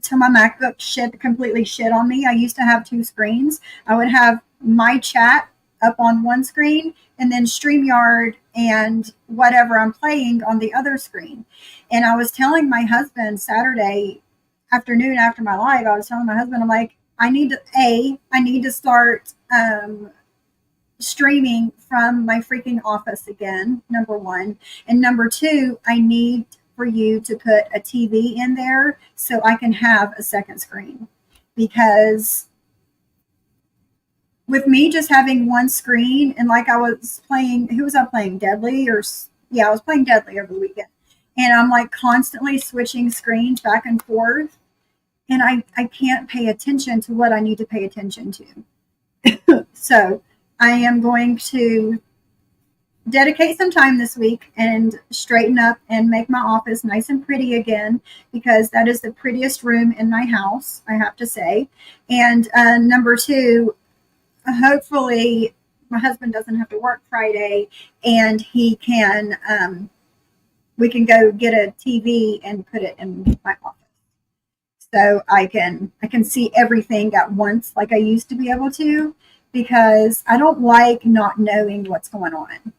till my MacBook completely shit on me. I used to have two screens. I would have my chat up on one screen and then StreamYard and whatever I'm playing on the other screen. And I was telling my husband Saturday afternoon after my live, I was telling my husband, I'm like, I need to start streaming from my freaking office again, number one. And number two, I need for you to put a TV in there so I can have a second screen. Because with me just having one screen, and like I was playing, who was I playing? Deadly or yeah, I was playing Deadly over the weekend. And I'm like constantly switching screens back and forth, and I can't pay attention to what I need to pay attention to. So I am going to dedicate some time this week and straighten up and make my office nice and pretty again, because that is the prettiest room in my house, I have to say. And number two, hopefully my husband doesn't have to work Friday, and he can we can go get a TV and put it in my office, so I can see everything at once like I used to be able to, because I don't like not knowing what's going on.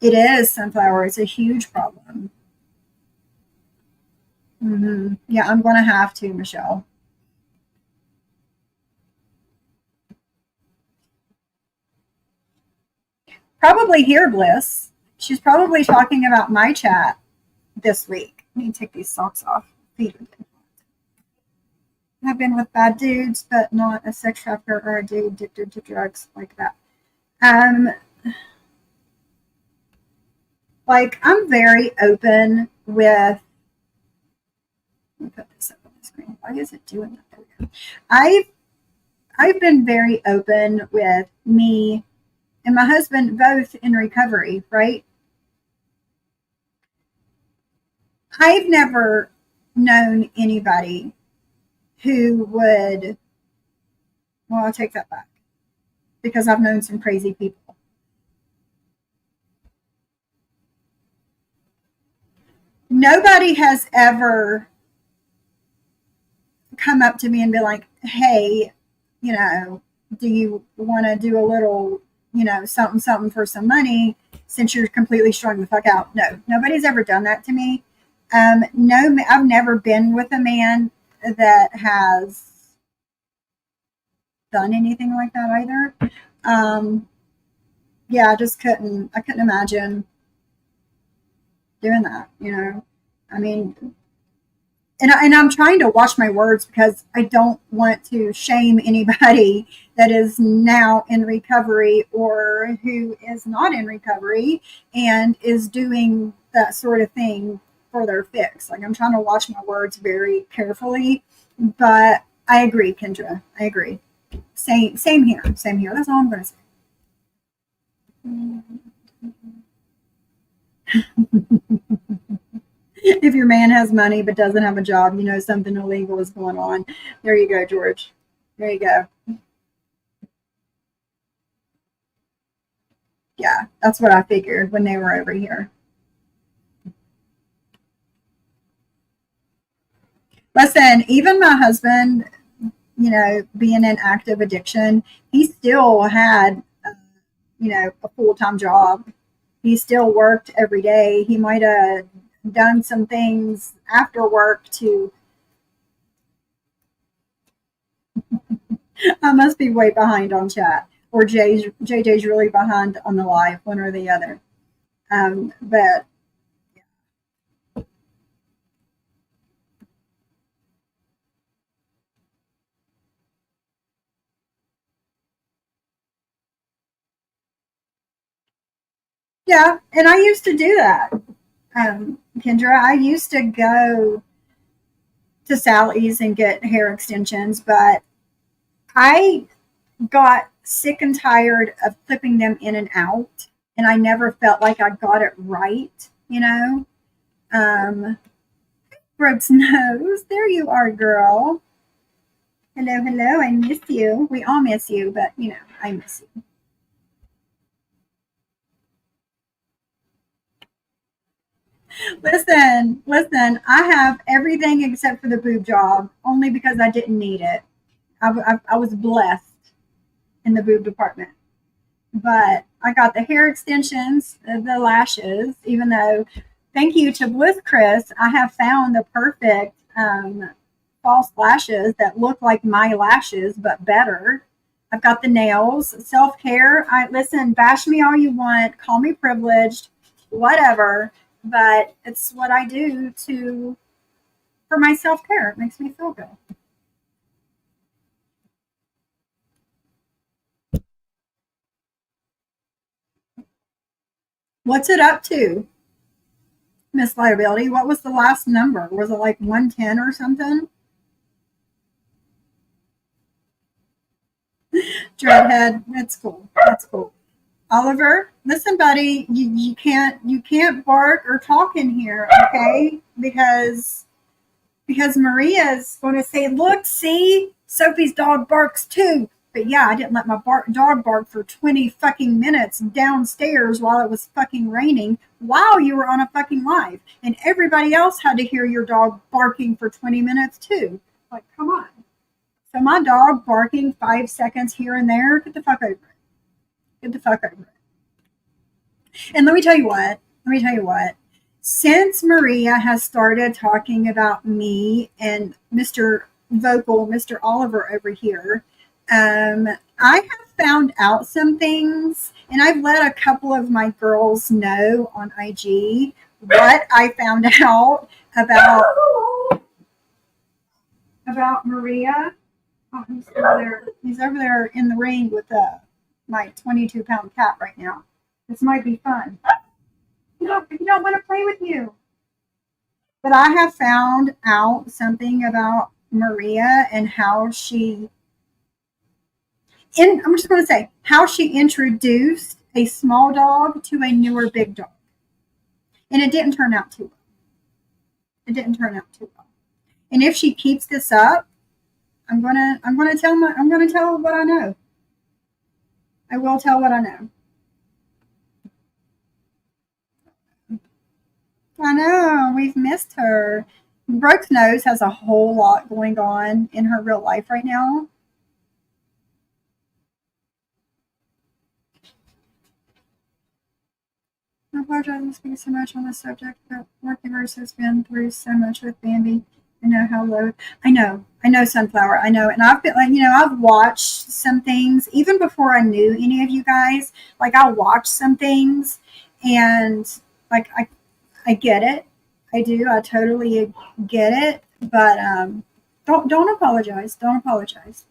It is sunflower. It's a huge problem. Yeah, I'm going to have to, Michelle. Probably here, Bliss. She's probably talking about my chat this week. Let me take these socks off. Feet are getting hot. I've been with bad dudes, but not a sex trafficker or a dude addicted to drugs like that. Um, like I'm very open with. Let me put this up on the screen. Why is it doing that? There we go. I've been very open with me and my husband both in recovery, right? I've never known anybody who would, well, I'll take that back, because I've known some crazy people. Nobody has ever come up to me and be like, hey, do you want to do a little, something, something for some money since you're completely strung the fuck out? No, nobody's ever done that to me. No, I've never been with a man that has done anything like that either. Yeah, I couldn't imagine doing that. I mean, and I'm trying to watch my words, because I don't want to shame anybody that is now in recovery or who is not in recovery and is doing that sort of thing for their fix. Like, I'm trying to watch my words very carefully, but I agree, Kendra. I agree. Same here. Same here. That's all I'm going to say. If your man has money but doesn't have a job, something illegal is going on. There you go, George. There you go. Yeah, that's what I figured when they were over here. Listen, even my husband, being in active addiction, he still had, a full time job. He still worked every day. He might have done some things after work to. I must be way behind on chat, or JJ's really behind on the live, one or the other. But yeah, and I used to do that. Kendra, I used to go to Sally's and get hair extensions, but I got sick and tired of clipping them in and out, and I never felt like I got it right. Um, Brooks knows. There you are, girl. Hello, hello. I miss you. We all miss you, but I miss you. Listen. I have everything except for the boob job, only because I didn't need it. I was blessed in the boob department. But I got the hair extensions, the lashes, even though, thank you to Bliss Chris, I have found the perfect false lashes that look like my lashes, but better. I've got the nails, self care. I listen, bash me all you want, call me privileged, whatever, but it's what I do to for my self care. It makes me feel good. What's it up to, Miss Liability? What was the last number? Was it like 110 or something? Dreadhead. That's cool. That's cool. Oliver, listen, buddy, you can't bark or talk in here, okay? Because Maria's going to say, look, see, Sophie's dog barks too. But yeah, I didn't let my dog bark for 20 fucking minutes downstairs while it was fucking raining while you were on a fucking live. And everybody else had to hear your dog barking for 20 minutes too. Like, come on. So my dog barking 5 seconds here and there, get the fuck over it. Get the fuck over it. And let me tell you what. Since Maria has started talking about me and Mr. Vocal, Mr. Oliver over here, I have found out some things, and I've let a couple of my girls know on IG what I found out about Maria. Oh, he's over there. He's over there in the ring with my 22-pound cat right now. This might be fun. He don't want to play with you. But I have found out something about Maria and how I'm just going to say how she introduced a small dog to a newer big dog. And it didn't turn out too well. And if she keeps this up, I'm gonna tell what I know. I will tell what I know. I know, we've missed her. Brooke's Nose has a whole lot going on in her real life right now. I apologize for speaking so much on this subject, but Workiverse has been through so much with Bambi. I know how low. I know, Sunflower. I know, and I've been like, I've watched some things even before I knew any of you guys. Like I watched some things, and like I get it. I do. I totally get it. But don't apologize. Don't apologize.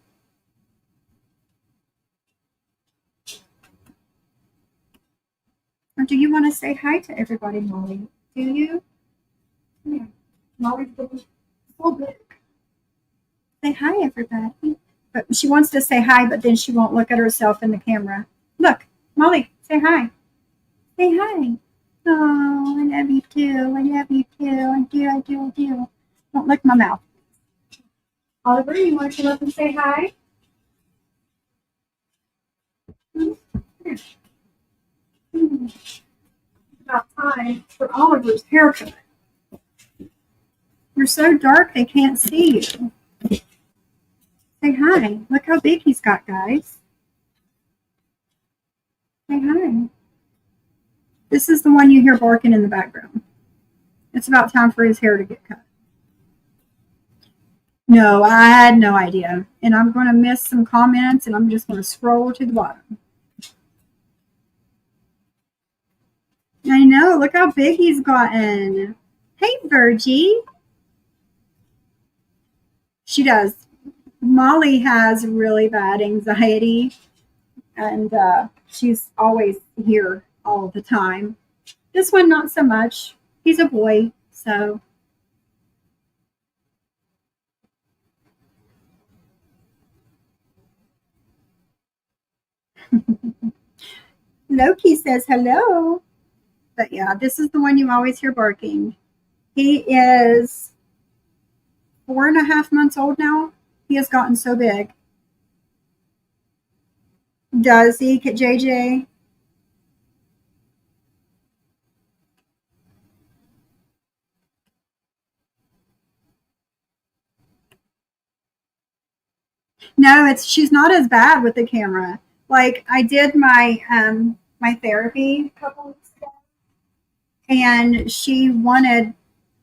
Or do you want to say hi to everybody, Molly? Do you? Yeah. Molly's so big. Say hi, everybody. But she wants to say hi, but then she won't look at herself in the camera. Look, Molly, say hi. Say hi. Oh, I love you too. I love you too. I do. Don't lick my mouth. Oliver, you want to look and say hi? It's about time for Oliver's haircut. You're so dark they can't see you. Say hi. Look how big he's got, guys. Say hi. This is the one you hear barking in the background. It's about time for his hair to get cut. No, I had no idea. And I'm going to miss some comments, and I'm just going to scroll to the bottom. I know. Look how big he's gotten. Hey, Virgie. She does. Molly has really bad anxiety, and she's always here all the time. This one, not so much. He's a boy, so. Loki says hello. But yeah, this is the one you always hear barking. He is 4.5 months old now. He has gotten so big. Does he, JJ? No, she's not as bad with the camera. Like I did my my therapy a couple weeks ago, and she wanted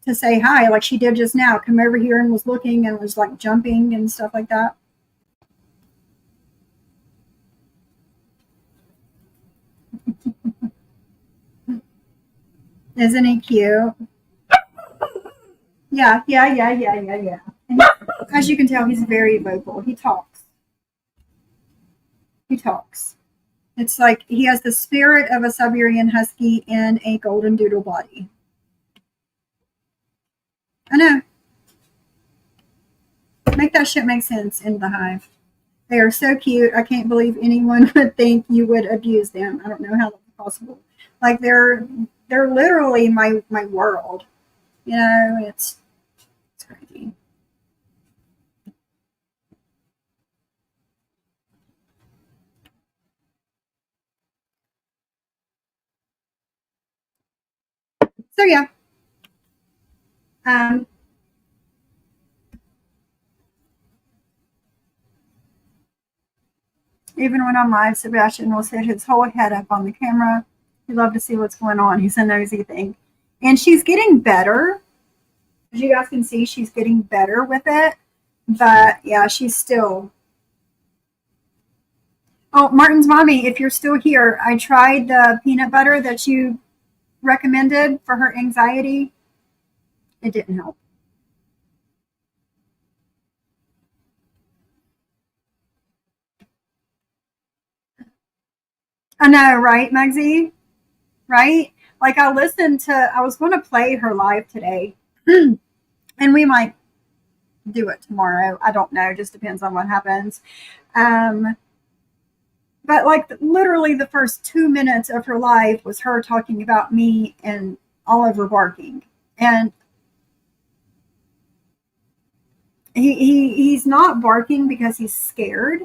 to say hi, like she did just now. Come over here and was looking and was like jumping and stuff like that. Isn't he cute? Yeah. And as you can tell, he's very vocal. He talks. It's like he has the spirit of a Siberian Husky in a golden doodle body. I know. Make that shit make sense in the hive. They are so cute. I can't believe anyone would think you would abuse them. I don't know how that's possible. Like they're literally my world. You know, it's crazy. So yeah. Um Even when I'm live, Sebastian will sit his whole head up on the camera. He'd love to see what's going on. He's a nosy thing. And she's getting better. As you guys can see, she's getting better with it. But yeah, she's still. Oh, Martin's mommy, if you're still here, I tried the peanut butter that you recommended for her anxiety. It didn't help. I know, right, Mugsy? Right? Like I was going to play her live today, and we might do it tomorrow. I don't know. Just depends on what happens. Um, but like literally the first 2 minutes of her live was her talking about me and Oliver barking. And he's not barking because he's scared.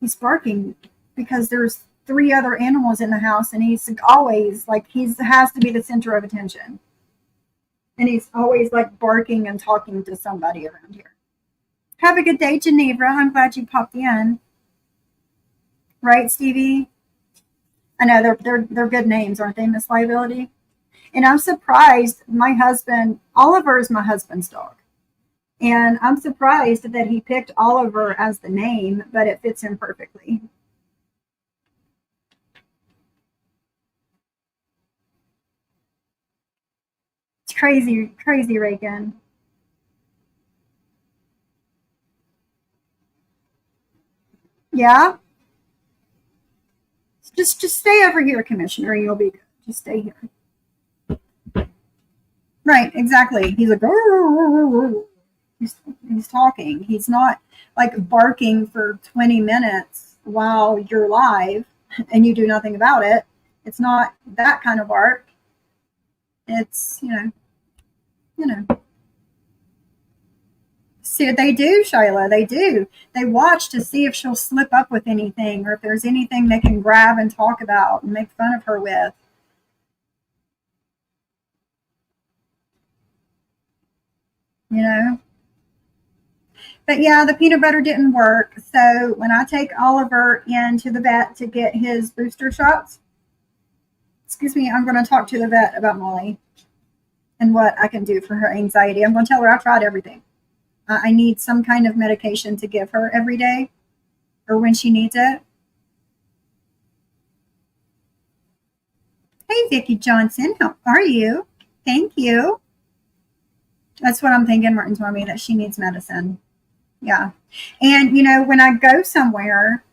He's barking because there's 3 other animals in the house, and he's always like has to be the center of attention. And he's always like barking and talking to somebody around here. Have a good day, Geneva. I'm glad you popped in. Right, Stevie? I know they're good names, aren't they, Miss Liability? And I'm surprised my husband, Oliver is my husband's dog. And I'm surprised that he picked Oliver as the name, but it fits him perfectly. It's crazy, crazy, Reagan. Yeah? Just stay over here, Commissioner, and you'll be good. Just stay here. Right, exactly. He's like, he's talking. He's not like barking for 20 minutes while you're live and you do nothing about it. It's not that kind of bark. It's, you know. See, they do, Shyla. They do. They watch to see if she'll slip up with anything or if there's anything they can grab and talk about and make fun of her with. You know? But yeah, the peanut butter didn't work. So when I take Oliver into the vet to get his booster shots, excuse me, I'm going to talk to the vet about Molly and what I can do for her anxiety. I'm going to tell her I tried everything. I need some kind of medication to give her every day or when she needs it. Hey, Vicki Johnson, how are you? Thank you. That's what I'm thinking, Martin's mommy, that she needs medicine. Yeah. And, when I go somewhere,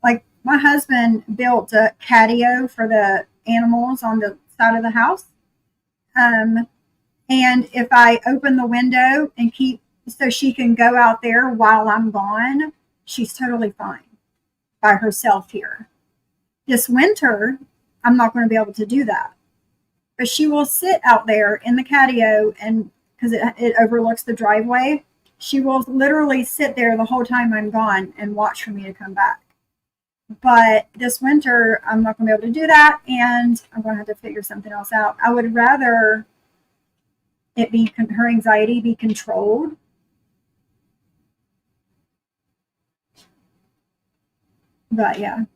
like my husband built a catio for the animals on the side of the house. And if I open the window and so she can go out there while I'm gone, she's totally fine by herself here. This winter, I'm not going to be able to do that. But she will sit out there in the catio, and because it overlooks the driveway, she will literally sit there the whole time I'm gone and watch for me to come back. But this winter, I'm not going to be able to do that, and I'm going to have to figure something else out. I would rather it be her anxiety be controlled. But yeah.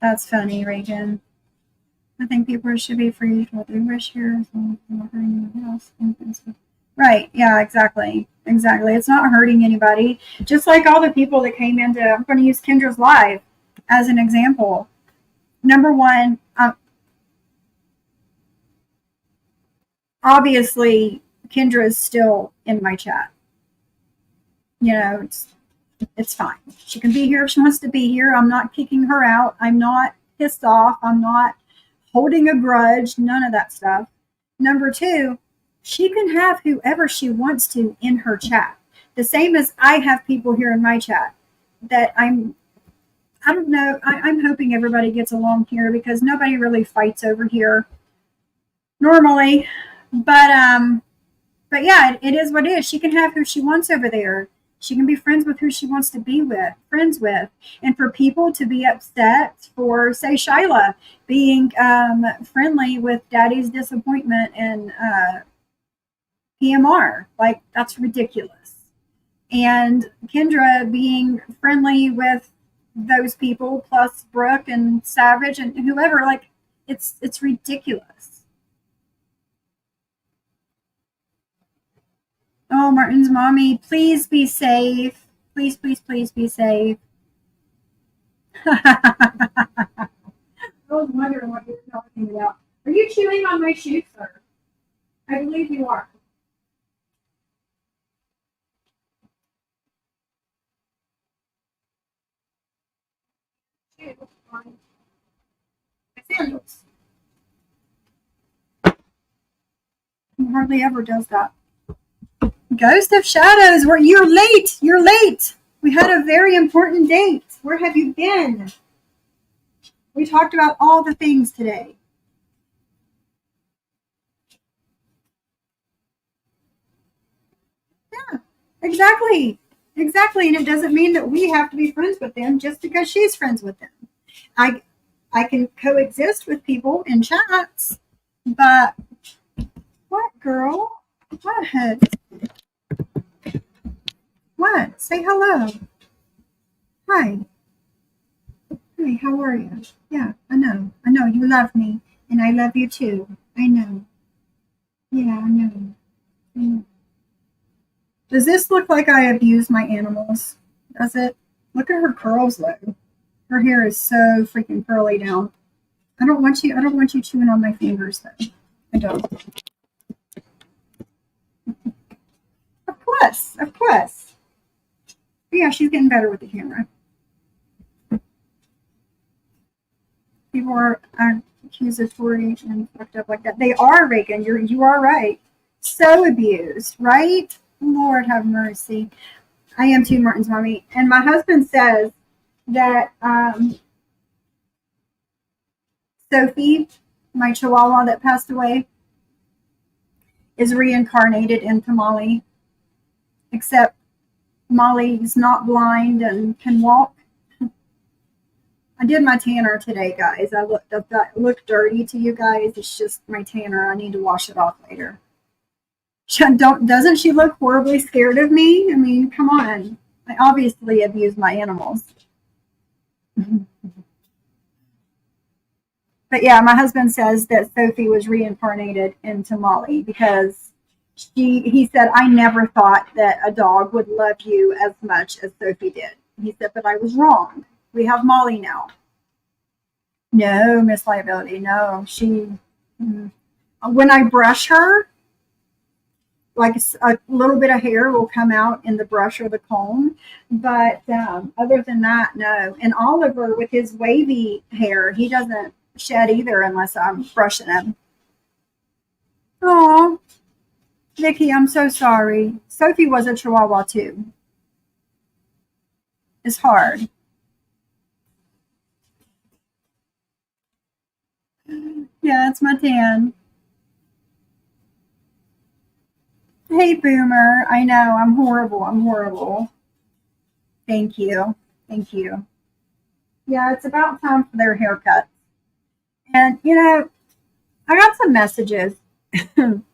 That's funny, Reagan. I think people should be free to what they wish here as long as they're not hurting anyone else. Right. Yeah, exactly. Exactly. It's not hurting anybody. Just like all the people that came into, I'm going to use Kendra's live as an example. Number one, obviously, Kendra is still in my chat. It's fine. She can be here if she wants to be here. I'm not kicking her out. I'm not pissed off. I'm not holding a grudge. None of that stuff. Number two, she can have whoever she wants to in her chat. The same as I have people here in my chat that I don't know. I'm hoping everybody gets along here because nobody really fights over here normally. But yeah, it is what it is. She can have who she wants over there. She can be friends with who she wants to be friends with. And for people to be upset for, say, Shyla being friendly with Daddy's disappointment and PMR, like that's ridiculous. And Kendra being friendly with those people, plus Brooke and Savage and whoever, like it's ridiculous. Oh, Martin's mommy, please be safe. Please, please, please be safe. I was wondering what you were talking about. Are you chewing on my shoe, sir? I believe you are. Chew on my sandals. He hardly ever does that. Ghost of Shadows, you're late. You're late. We had a very important date. Where have you been? We talked about all the things today. Yeah, exactly. Exactly. And it doesn't mean that we have to be friends with them just because she's friends with them. I can coexist with people in chats, but what, girl? What? What? Say hello. Hi. Hi, how are you? Yeah, I know. I know you love me, and I love you too. I know. Yeah, I know. I know. Does this look like I abuse my animals? Does it? Look at her curls, though. Her hair is so freaking curly down. I don't want you. I don't want you chewing on my fingers, though. I don't. Of course, of course. But yeah, she's getting better with the camera. People are accusatory and fucked up like that. They are, Reagan. You are right. So abused, right? Lord have mercy. I am too, Martin's mommy. And my husband says that Sophie, my chihuahua that passed away, is reincarnated into Molly, except Molly's not blind and can walk. I did my tanner today, guys. I look dirty to you guys. It's just my tanner. I need to wash it off later. Doesn't she look horribly scared of me? I mean, come on. I obviously abuse my animals. But yeah, my husband says that Sophie was reincarnated into Molly because he said, I never thought that a dog would love you as much as Sophie did. He said, but I was wrong. We have Molly now. No, Miss Liability. No, when I brush her, like a little bit of hair will come out in the brush or the comb. But other than that, no. And Oliver, with his wavy hair, he doesn't shed either unless I'm brushing him. Oh, Vicky, I'm so sorry. Sophie was a Chihuahua too. It's hard. Yeah, it's my tan. Hey, Boomer. I know, I'm horrible. I'm horrible. Thank you. Thank you. Yeah, it's about time for their haircut. And, I got some messages from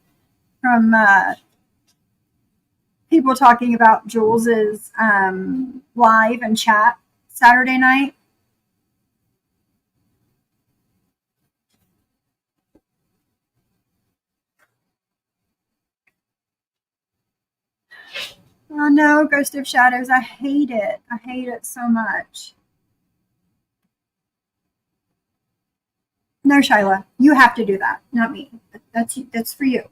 people talking about Jules's live and chat Saturday night. Oh no, Ghost of Shadows. I hate it. I hate it so much. No, Shyla, you have to do that, not me. That's for you.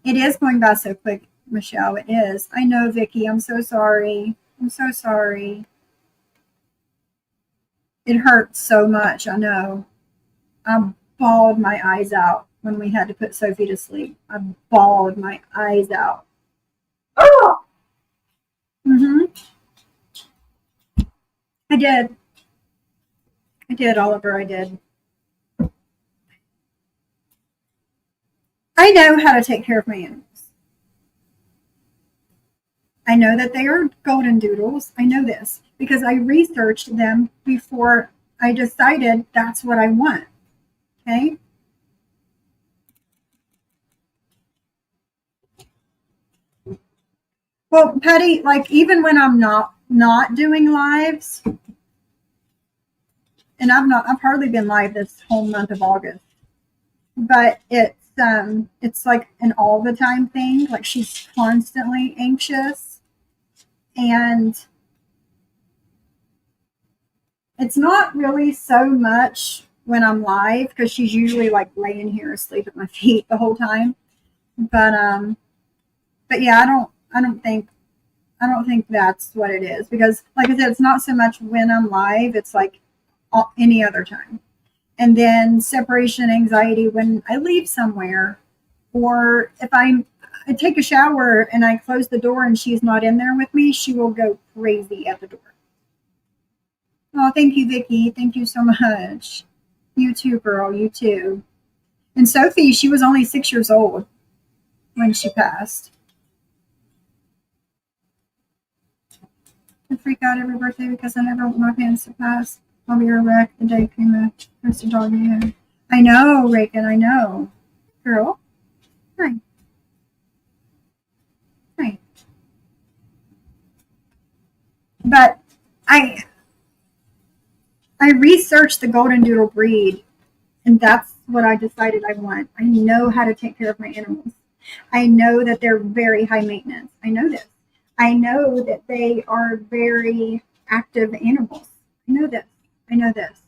It is going by so quick, Michelle. It is. I know, Vicky. I'm so sorry. I'm so sorry. It hurts so much, I know. I bawled my eyes out when we had to put Sophie to sleep. I bawled my eyes out. Oh! Mm-hmm. I did. I did, Oliver, I did. I know how to take care of my animals. I know that they are golden doodles. I know this because I researched them before I decided that's what I want. Okay. Well, Patty, like even when I'm not doing lives, and I've hardly been live this whole month of August, but it's like an all the time thing. Like she's constantly anxious, and it's not really so much when I'm live because she's usually like laying here asleep at my feet the whole time. But yeah, I don't think that's what it is because like I said, it's not so much when I'm live, it's like any other time. And then separation anxiety when I leave somewhere, or if I take a shower and I close the door and she's not in there with me, she will go crazy at the door. Oh, thank you, Vicky. Thank you so much. You too, girl. You too. And Sophie, she was only 6 years old when she passed. I freak out every birthday because I never want my parents to pass. I'll be a wreck the day Prima puts the dog in. I know, Reagan, I know. Girl. Hi. Hi. But I researched the golden doodle breed, and that's what I decided I want. I know how to take care of my animals. I know that they're very high maintenance. I know this. I know that they are very active animals. I know this. I know this.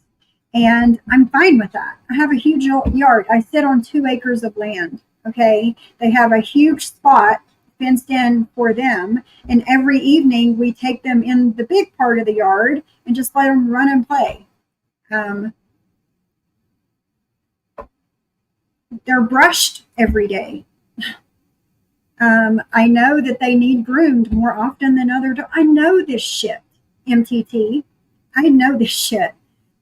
And I'm fine with that. I have a huge yard. I sit on 2 acres of land. Okay. They have a huge spot fenced in for them. And every evening we take them in the big part of the yard and just let them run and play. They're brushed every day. I know that they need groomed more often than other dogs. I know this shit, MTT. I know this shit.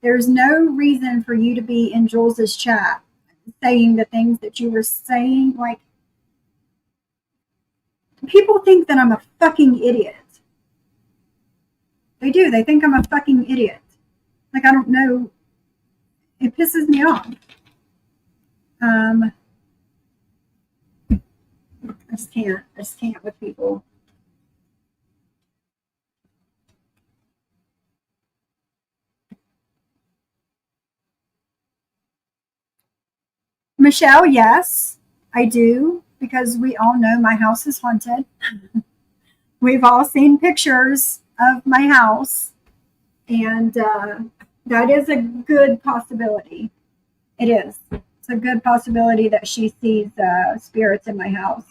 There's no reason for you to be in Jules's chat saying the things that you were saying. Like, people think that I'm a fucking idiot. They do. They think I'm a fucking idiot. Like, I don't know. It pisses me off. I just can't. I just can't with people. Michelle, yes, I do, because we all know my house is haunted. We've all seen pictures of my house, and that is a good possibility. It is. It's a good possibility that she sees spirits in my house.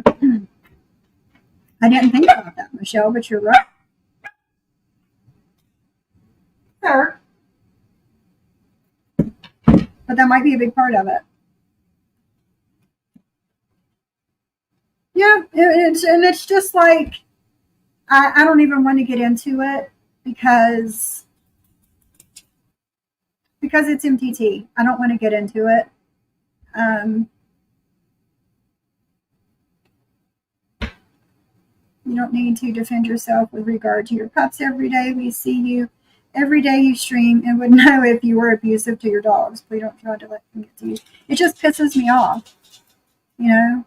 I didn't think about that, Michelle, but you're right. Sure. But that might be a big part of it. Yeah, it's just like I don't even want to get into it because it's MTT. I don't want to get into it. You don't need to defend yourself with regard to your pups every day. We see you every day you stream and would know if you were abusive to your dogs. Please don't try to let them get to you. It just pisses me off, you know,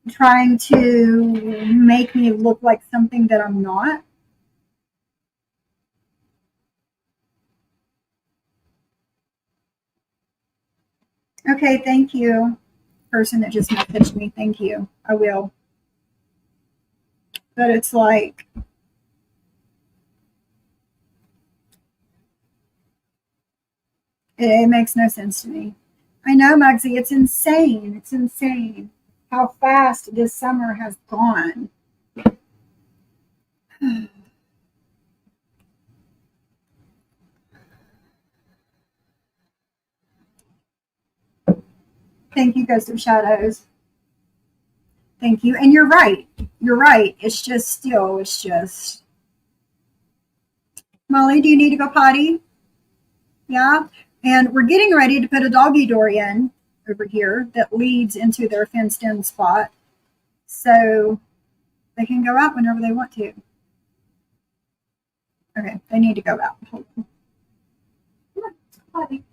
trying to make me look like something that I'm not. Okay, thank you, person that just messaged me. Thank you. I will. But it's like, it makes no sense to me. I know, Mugsy, it's insane. It's insane how fast this summer has gone. Thank you, Ghost of Shadows. Thank you. And you're right. You're right. It's just Molly, do you need to go potty? Yeah. And we're getting ready to put a doggy door in over here that leads into their fenced in spot. So they can go out whenever they want to. Okay, they need to go out. Hold on. Come on, let's go potty.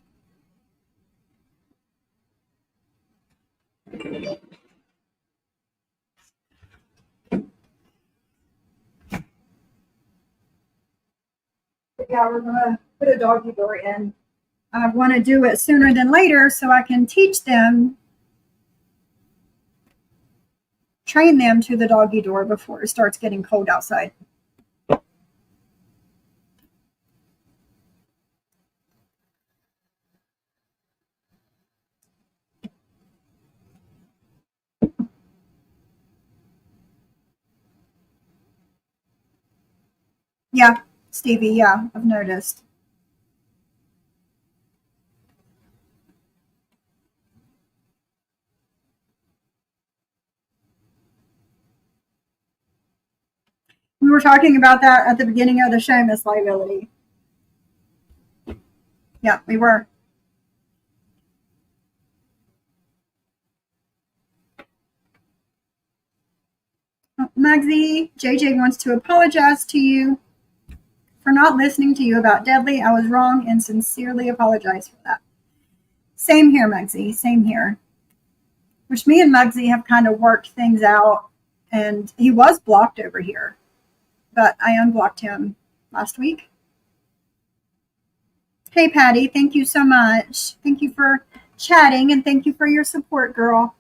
But yeah, we're gonna put a doggy door in. I want to do it sooner than later so I can teach them, train them to the doggy door before it starts getting cold outside. Yeah, Stevie, yeah, I've noticed. We were talking about that at the beginning of the show, Miss Liability. Yeah, we were. Oh, Mugsy, JJ wants to apologize to you for not listening to you about Deadly. I was wrong and sincerely apologize for that. Same here, Mugsy. Same here. Which me and Mugsy have kind of worked things out, and he was blocked over here, but I unblocked him last week. Hey, Patty, thank you so much. Thank you for chatting, and thank you for your support, girl.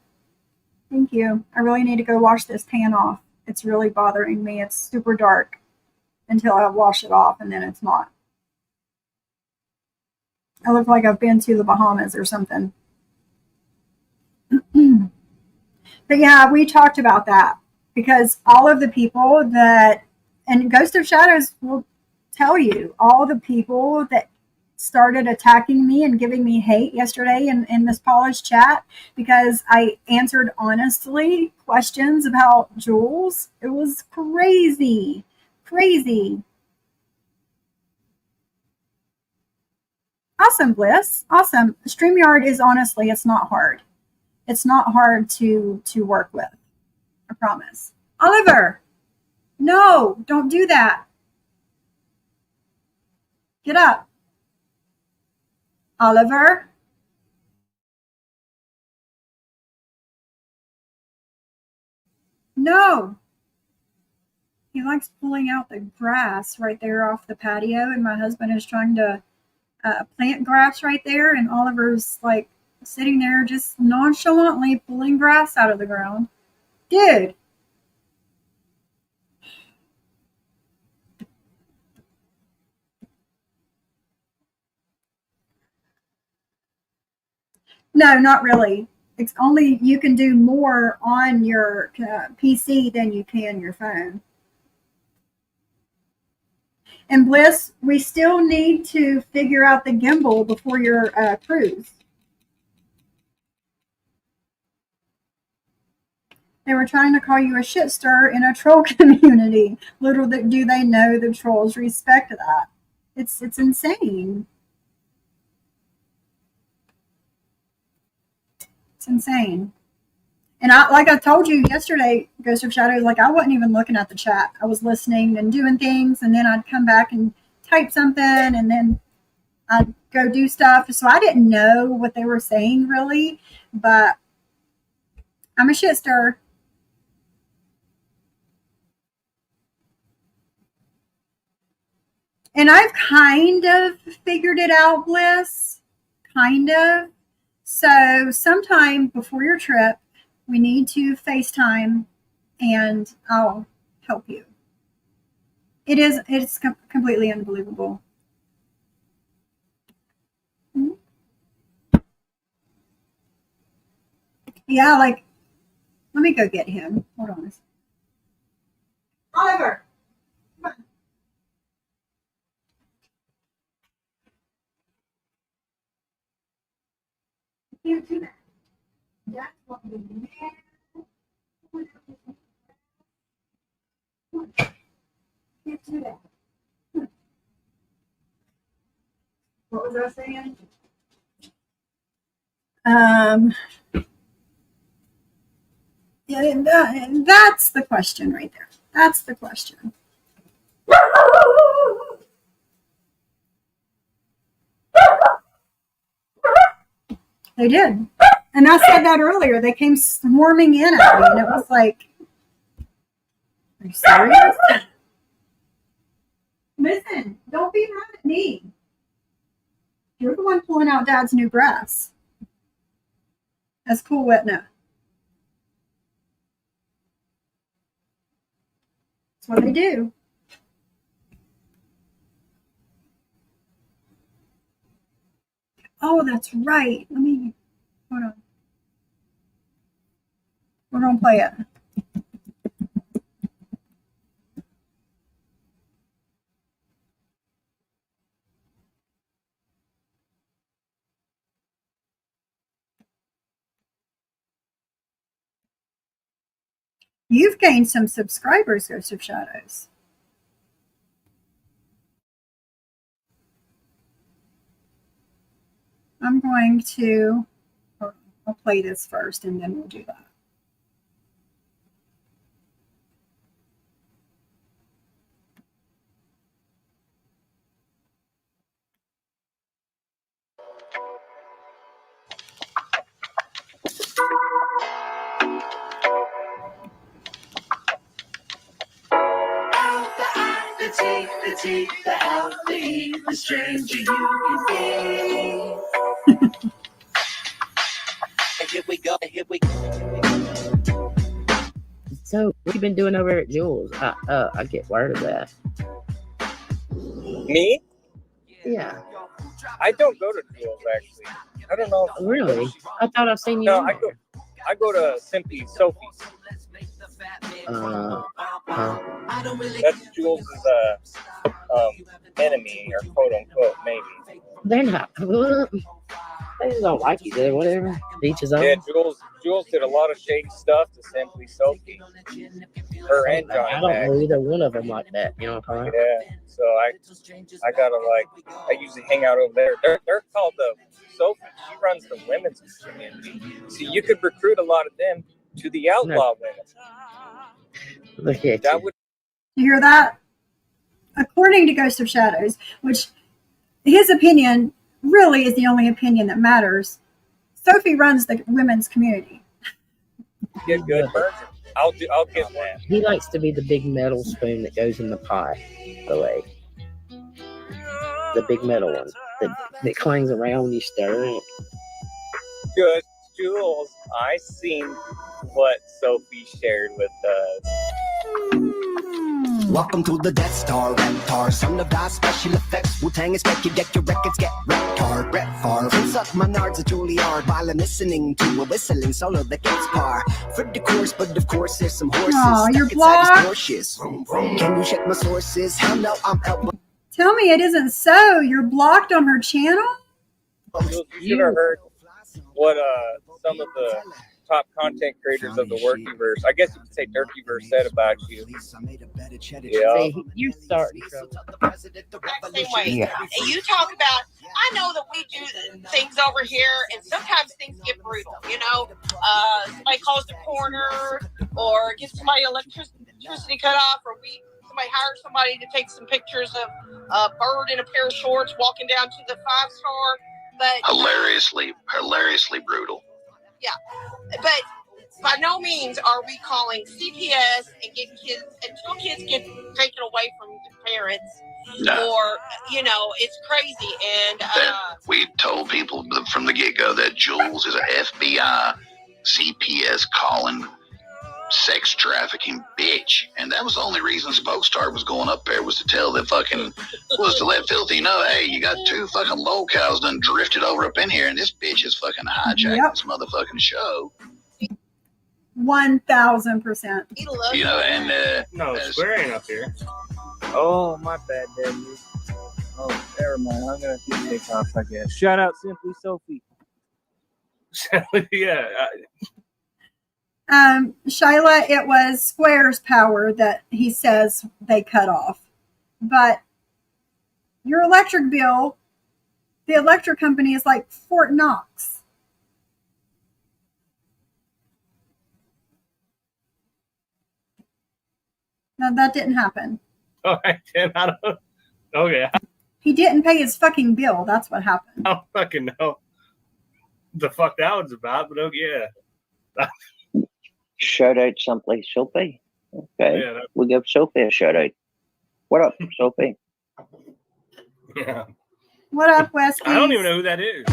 Thank you. I really need to go wash this pan off. It's really bothering me. It's super dark until I wash it off, and then it's not. I look like I've been to the Bahamas or something. But yeah, we talked about that because all of the people that, and Ghost of Shadows will tell you, all the people that started attacking me and giving me hate yesterday in Miss Paula's chat because I answered honestly questions about Jules. It was crazy. Crazy. Awesome, Bliss. Awesome. StreamYard is honestly, it's not hard. It's not hard to work with. I promise. Oliver, no, don't do that. Get up. Oliver. No. He likes pulling out the grass right there off the patio, and my husband is trying to plant grass right there, and Oliver's like sitting there just nonchalantly pulling grass out of the ground. Dude. No, not really. It's only you can do more on your PC than you can your phone. And Bliss, we still need to figure out the gimbal before your cruise. They were trying to call you a shitster in a troll community. Little do they know the trolls respect that. It's insane. It's insane. And like I told you yesterday, Ghost of Shadows, like I wasn't even looking at the chat. I was listening and doing things, and then I'd come back and type something, and then I'd go do stuff. So I didn't know what they were saying really, but I'm a shit stirrer. And I've kind of figured it out, Bliss. Kind of. So sometime before your trip, we need to FaceTime and I'll help you. It's completely unbelievable. Mm-hmm. Yeah, like, let me go get him. Hold on. Oliver, come Get to that. That's what we need. Get to that. What was I saying? Yeah, and that's the question right there. That's the question. They did. And I said that earlier. They came swarming in at me, and it was like, are you serious? Listen, don't be mad at me. You're the one pulling out Dad's new grass. That's cool, Whitna. That's what they do. Oh, that's right. Let me, hold on. We're going to play it. You've gained some subscribers, Ghost of Shadows. I'm going to, I'll play this first and then we'll do that. The healthy, the stranger you can be. Here we go. So, what you been doing over at Jules? I get word of that. Me? Yeah. I don't go to Jules, actually. I don't know. Really? I thought I've seen you. No, I go to Simply Sophie's. That's Jules' enemy, or quote unquote, maybe. They're not. They just don't like each other. Whatever. Each his own. Yeah, Jules did a lot of shady stuff to Simply Sophie. Her and Johnny. I don't know either one of them like that. You know what I'm talking about? Yeah. So I gotta I usually hang out over there. They're called the Sophie. She runs the women's community. See, you could recruit a lot of them to the outlaw women. Look at you. You hear that? According to Ghost of Shadows, which his opinion really is the only opinion that matters, Sophie runs the women's community. Get good version. I'll get that. He likes to be the big metal spoon that goes in the pie. The way. The big metal one that clangs around when you stir it. Good. Jules, I seen what Sophie shared with us. Welcome to the Death Star, Reptar, son of God, special effects, Wu-Tang, expect you deck your records, get wrecked hard, Brett Favre, suck my nards at Juilliard, while I'm listening to a whistling solo that gets par, for the course, but of course there's some horses, you're blocked. Can you check my sources, hell no, I'm out. Tell me it isn't so, you're blocked on her channel? Jules, you should have heard what some of the top content creators of the Workyverse, I guess you could say Dirtyverse, said about you. Yeah. You're starting trouble. Same way. You talk about, I know that we do things over here, and sometimes things get brutal. You know, somebody calls the corner, or gets somebody electricity cut off, or somebody hires somebody to take some pictures of a bird in a pair of shorts walking down to the 5-star. But hilariously brutal. Yeah, but by no means are we calling CPS and getting kids until kids get taken away from their parents. No. Or, it's crazy. And we told people from the get-go that Jules is an FBI CPS calling sex trafficking bitch, and that was the only reason Spokestar was going up there, was to let Filthy know, hey, you got 2 fucking locals done drifted over up in here, and this bitch is fucking hijacked this motherfucking show. 1000%. And no, Square ain't up here. Oh, my bad, Debbie. Oh, never mind. I'm gonna take off, I guess. Shout out Simply Sophie. So, yeah. Shyla, it was Square's power that he says they cut off. But your electric bill, the electric company is like Fort Knox. No, that didn't happen. All right, then. I don't. Okay. He didn't pay his fucking bill. That's what happened. I don't fucking know the fuck that was about, but yeah. Shout out someplace, Sophie. Okay. Yeah, We'll give Sophie a shout out. What up, Sophie? Yeah. What up, Westies? I don't even know who that is.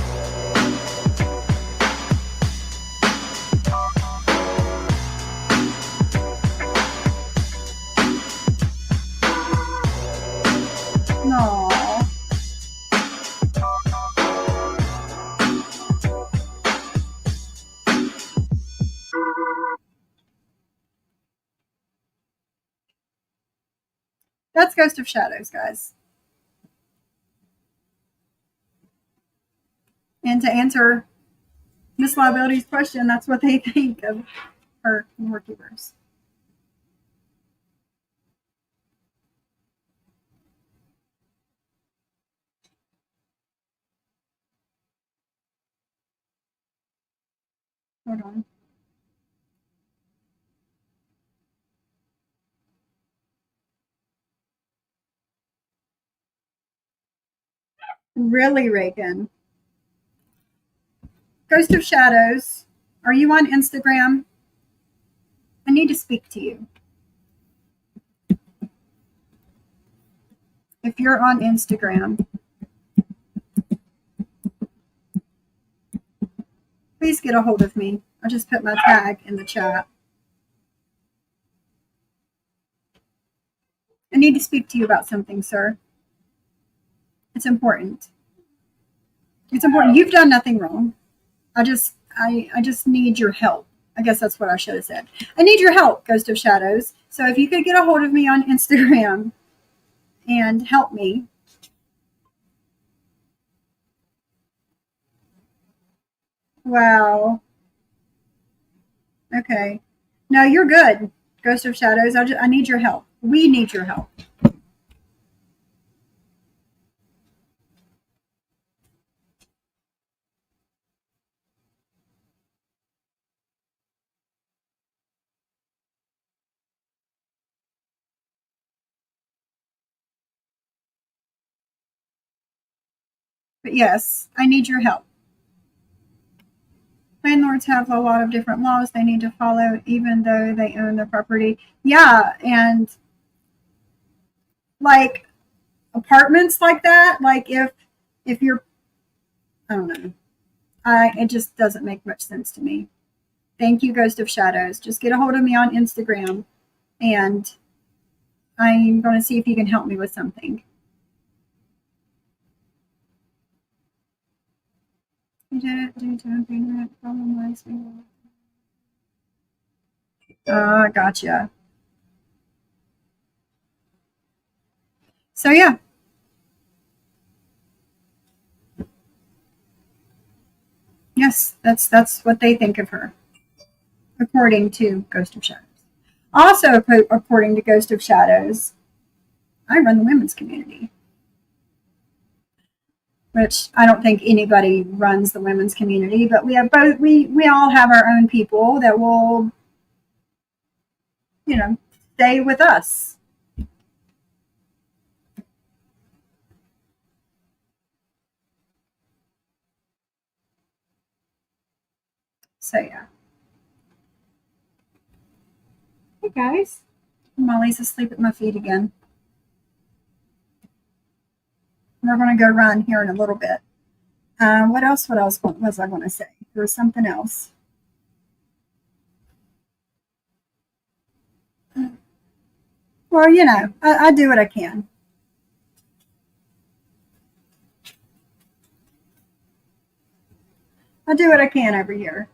No. That's Ghost of Shadows, guys. And to answer Miss Liability's question, that's what they think of her Morkiverse. Hold on. Really, Reagan? Ghost of Shadows, are you on Instagram? I need to speak to you. If you're on Instagram, please get a hold of me. I just put my tag in the chat. I need to speak to you about something, sir. It's important. It's important. You've done nothing wrong. I just need your help. I guess that's what I should have said. I need your help, Ghost of Shadows. So if you could get a hold of me on Instagram and help me. Wow. Okay. No, you're good, Ghost of Shadows. I need your help. We need your help. But yes, I need your help. Landlords have a lot of different laws they need to follow, even though they own the property. Yeah, and like apartments like that, like if you're, I don't know, it just doesn't make much sense to me. Thank you, Ghost of Shadows. Just get a hold of me on Instagram, and I'm going to see if you can help me with something. You did it due to an internet problem last week. Gotcha. So yeah. Yes, that's what they think of her, according to Ghost of Shadows. Also, according to Ghost of Shadows, I run the women's community, which I don't think anybody runs the women's community, but we have both. We all have our own people that will, stay with us. So yeah. Hey guys, Molly's asleep at my feet again. We're going to go run here in a little bit. What else was I going to say? There was something else. Well, I do what I can. I do what I can over here.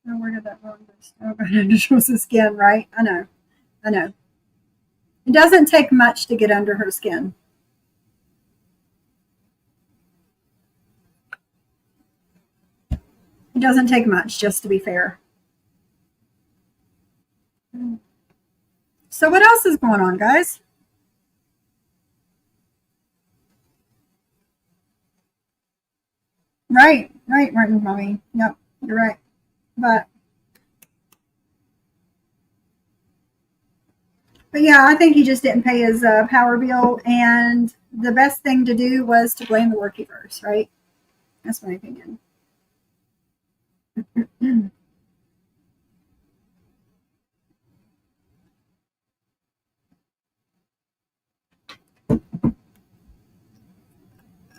Oh, where did that wrong go? Oh, God, it shows the skin, right? I know. It doesn't take much to get under her skin. It doesn't take much, just to be fair. So what else is going on, guys? Right, mommy. Yep, you're right. But yeah, I think he just didn't pay his power bill, and the best thing to do was to blame the workkeepers, right? That's my opinion.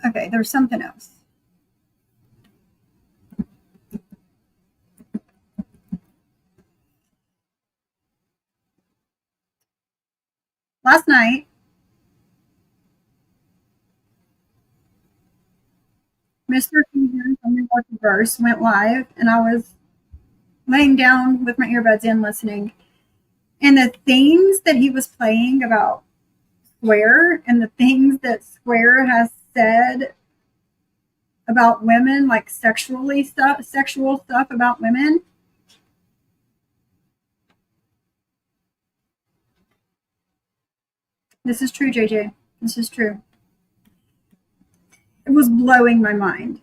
Okay, there's something else. Last night, Mr. Fusion from the Workiverse went live, and I was laying down with my earbuds in listening. And the things that he was playing about Square and the things that Square has said about women, like sexual stuff about women. This is true, JJ. This is true. It was blowing my mind,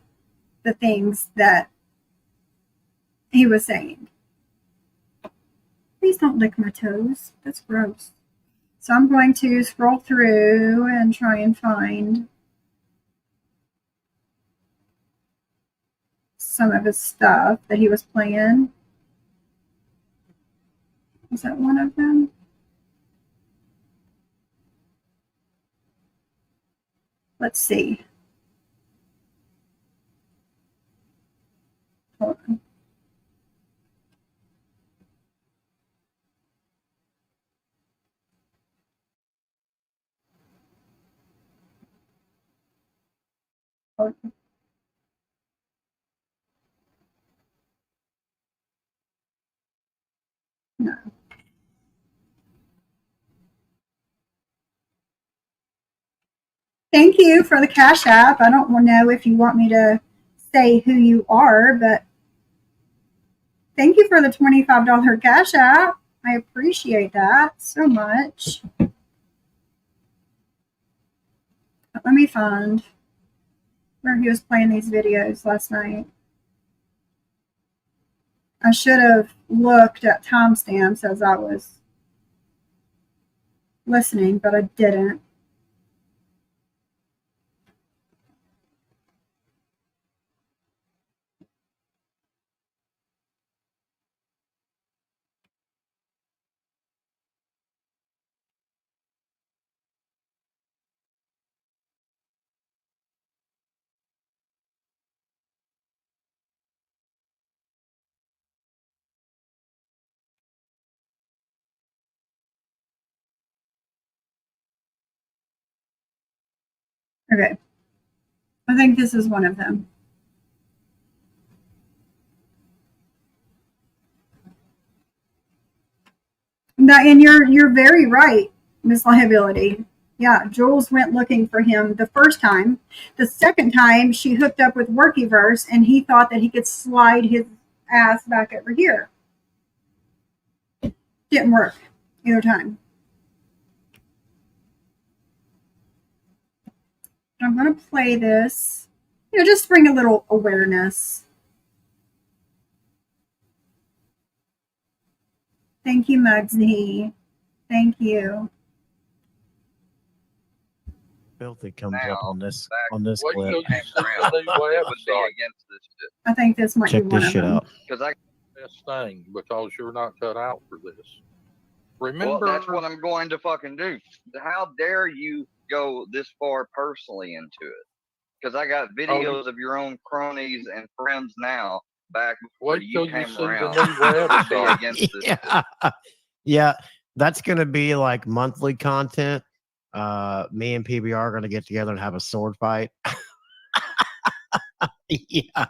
the things that he was saying. Please don't lick my toes. That's gross. So I'm going to scroll through and try and find some of his stuff that he was playing. Is that one of them? Let's see. Hold on. Hold on. No. Thank you for the Cash App. I don't know if you want me to say who you are, but thank you for the $25 Cash App. I appreciate that so much. But let me find where he was playing these videos last night. I should have looked at timestamps as I was listening, but I didn't. Okay. I think this is one of them. And you're very right, Miss Liability. Yeah, Jules went looking for him the first time. The second time, she hooked up with Workiverse, and he thought that he could slide his ass back over here. Didn't work either time. I'm going to play this, just to bring a little awareness. Thank you, Mugsy. Thank you. Filthy comes up on this clip. I think this might Check be one this of shit them. out. Because I this thing because you're not cut out for this. Remember, well, that's what I'm going to fucking do. How dare you go this far personally into it? Because I got videos of your own cronies and friends now back before you came around. Against this Yeah, that's gonna be like monthly content. Me and PBR are gonna get together and have a sword fight. Yeah.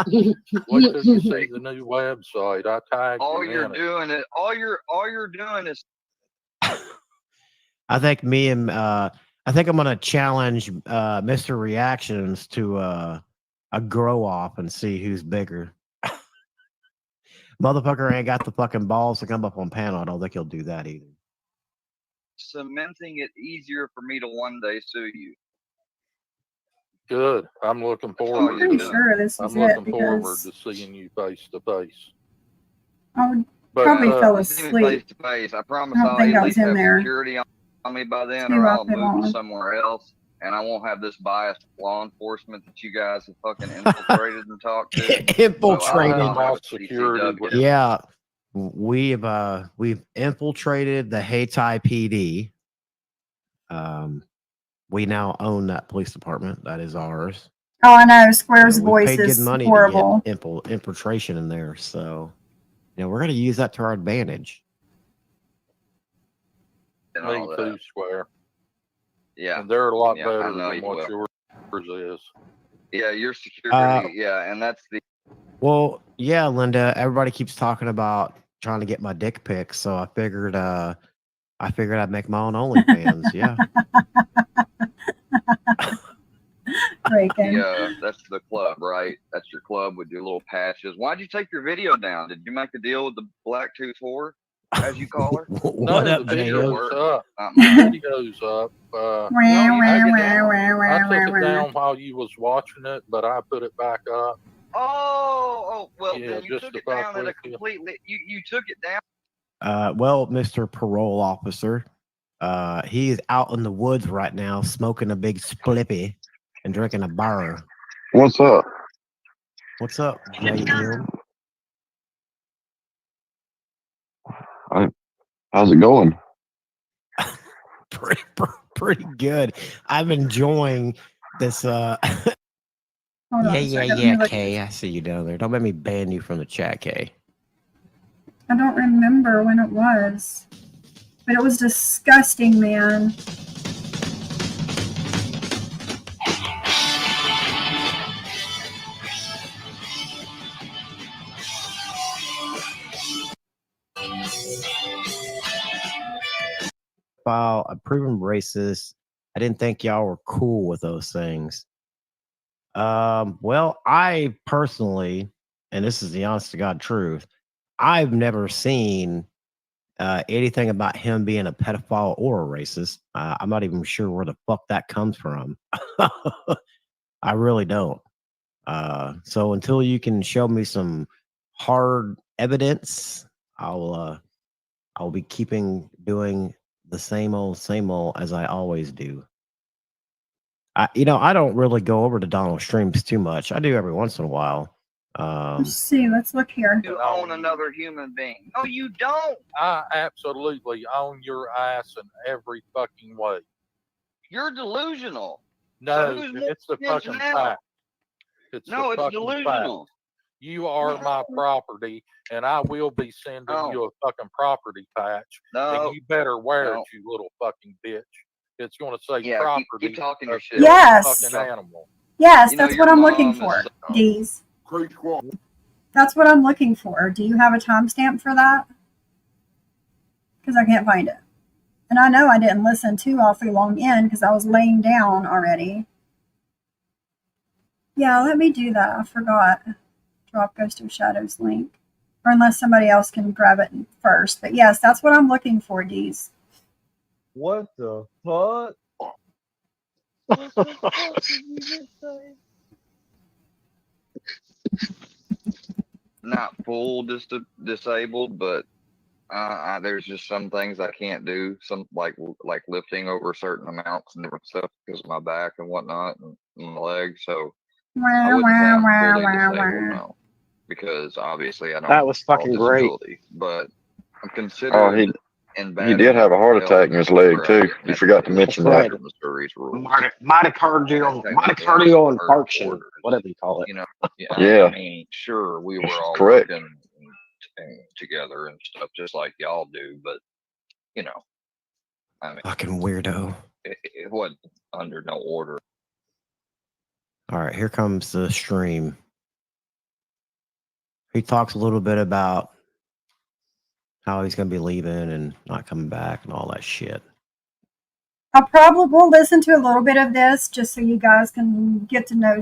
Wait till you see the new website. I tagged all you're doing is I think me and I think I'm gonna challenge Mr. Reactions to a grow off and see who's bigger. Motherfucker ain't got the fucking balls to come up on panel. I don't think he'll do that either. Cementing it easier for me to one day sue you. Good. I'm looking forward. I'm pretty sure this is I'm it looking forward because to seeing you face to face. I would But probably fell face asleep. to face. I promise I don't I'll think at I was least in have there. security on me by then, Too or I'll rocky move long. to somewhere else, and I won't have this biased law enforcement that you guys have fucking infiltrated and talked to. Infiltrated. So I'll have a security. CCW. Yeah, we've infiltrated the Hayti PD. We now own that police department. That is ours. Oh, I know. Square's We voice paid good is money horrible. to get infiltration in there, so we're going to use that to our advantage. And Me all too, that. Square. Yeah, And they're a lot I better know than you what will. yours is. Yeah, your security. Yeah, and that's the. Well, yeah, Linda. Everybody keeps talking about trying to get my dick pics, so I figured I'd make my own OnlyFans. Yeah. Yeah, that's the club, right? That's your club with your little patches. Why'd you take your video down? Did you make a deal with the Black Tooth whore, as you call her? What No, up, the video's Mayo? up. The video's up. I took it down while you was watching it, but I put it back up. Oh, well, Yeah, then you just took to it down fuck at a with you. completely. You took it down. Well, Mr. Parole Officer, he is out in the woods right now, smoking a big splippy and drinking a bar. What's up? What's up, J.M.? How's it going? Pretty good. I'm enjoying this. Hold on a second, let me Yeah, look at Kay. I see you down there. Don't let me ban you from the chat, Kay. I don't remember when it was, but it was disgusting, man. File, I've proven racist. I didn't think y'all were cool with those things. Well, I personally, and this is the honest to God truth, I've never seen anything about him being a pedophile or a racist. I'm not even sure where the fuck that comes from. I really don't. So until you can show me some hard evidence, I'll be doing the same old as I always do. I don't really go over to Donald streams too much. I do every once in a while. Let's see. Let's look here. You own another human being. No, you don't. I absolutely own your ass in every fucking way. You're delusional. No, So it's the fucking fact. It's delusional. Fact. You are my property, and I will be sending you a fucking property patch. And you better wear it, you little fucking bitch. It's going to say property. Keep talking your shit. Yes. Fucking animal. Yes, that's what I'm looking for. D's. That's what I'm looking for. Do you have a timestamp for that? Because I can't find it. And I know I didn't listen too awfully long in because I was laying down already. Yeah, let me do that. I forgot. Drop Ghost of Shadows link. Or unless somebody else can grab it first. But yes, that's what I'm looking for, D's. What the fuck? Not full disabled, but there's just some things I can't do. Some like lifting over certain amounts and different stuff because of my back and whatnot and my legs. So I wouldn't say I'm fully disabled, no, because obviously I don't. That was fucking great. But I'm considered. He did have a heart attack in his leg too. You forgot to mention that. Mitochondrial infarction, whatever you call it. Yeah. I mean, sure, we were all Correct. working together and stuff just like y'all do, but I mean, Fucking weirdo. It wasn't under no order. All right, here comes the stream. He talks a little bit about how he's going to be leaving and not coming back and all that shit. I'll probably listen to a little bit of this just so you guys can get to know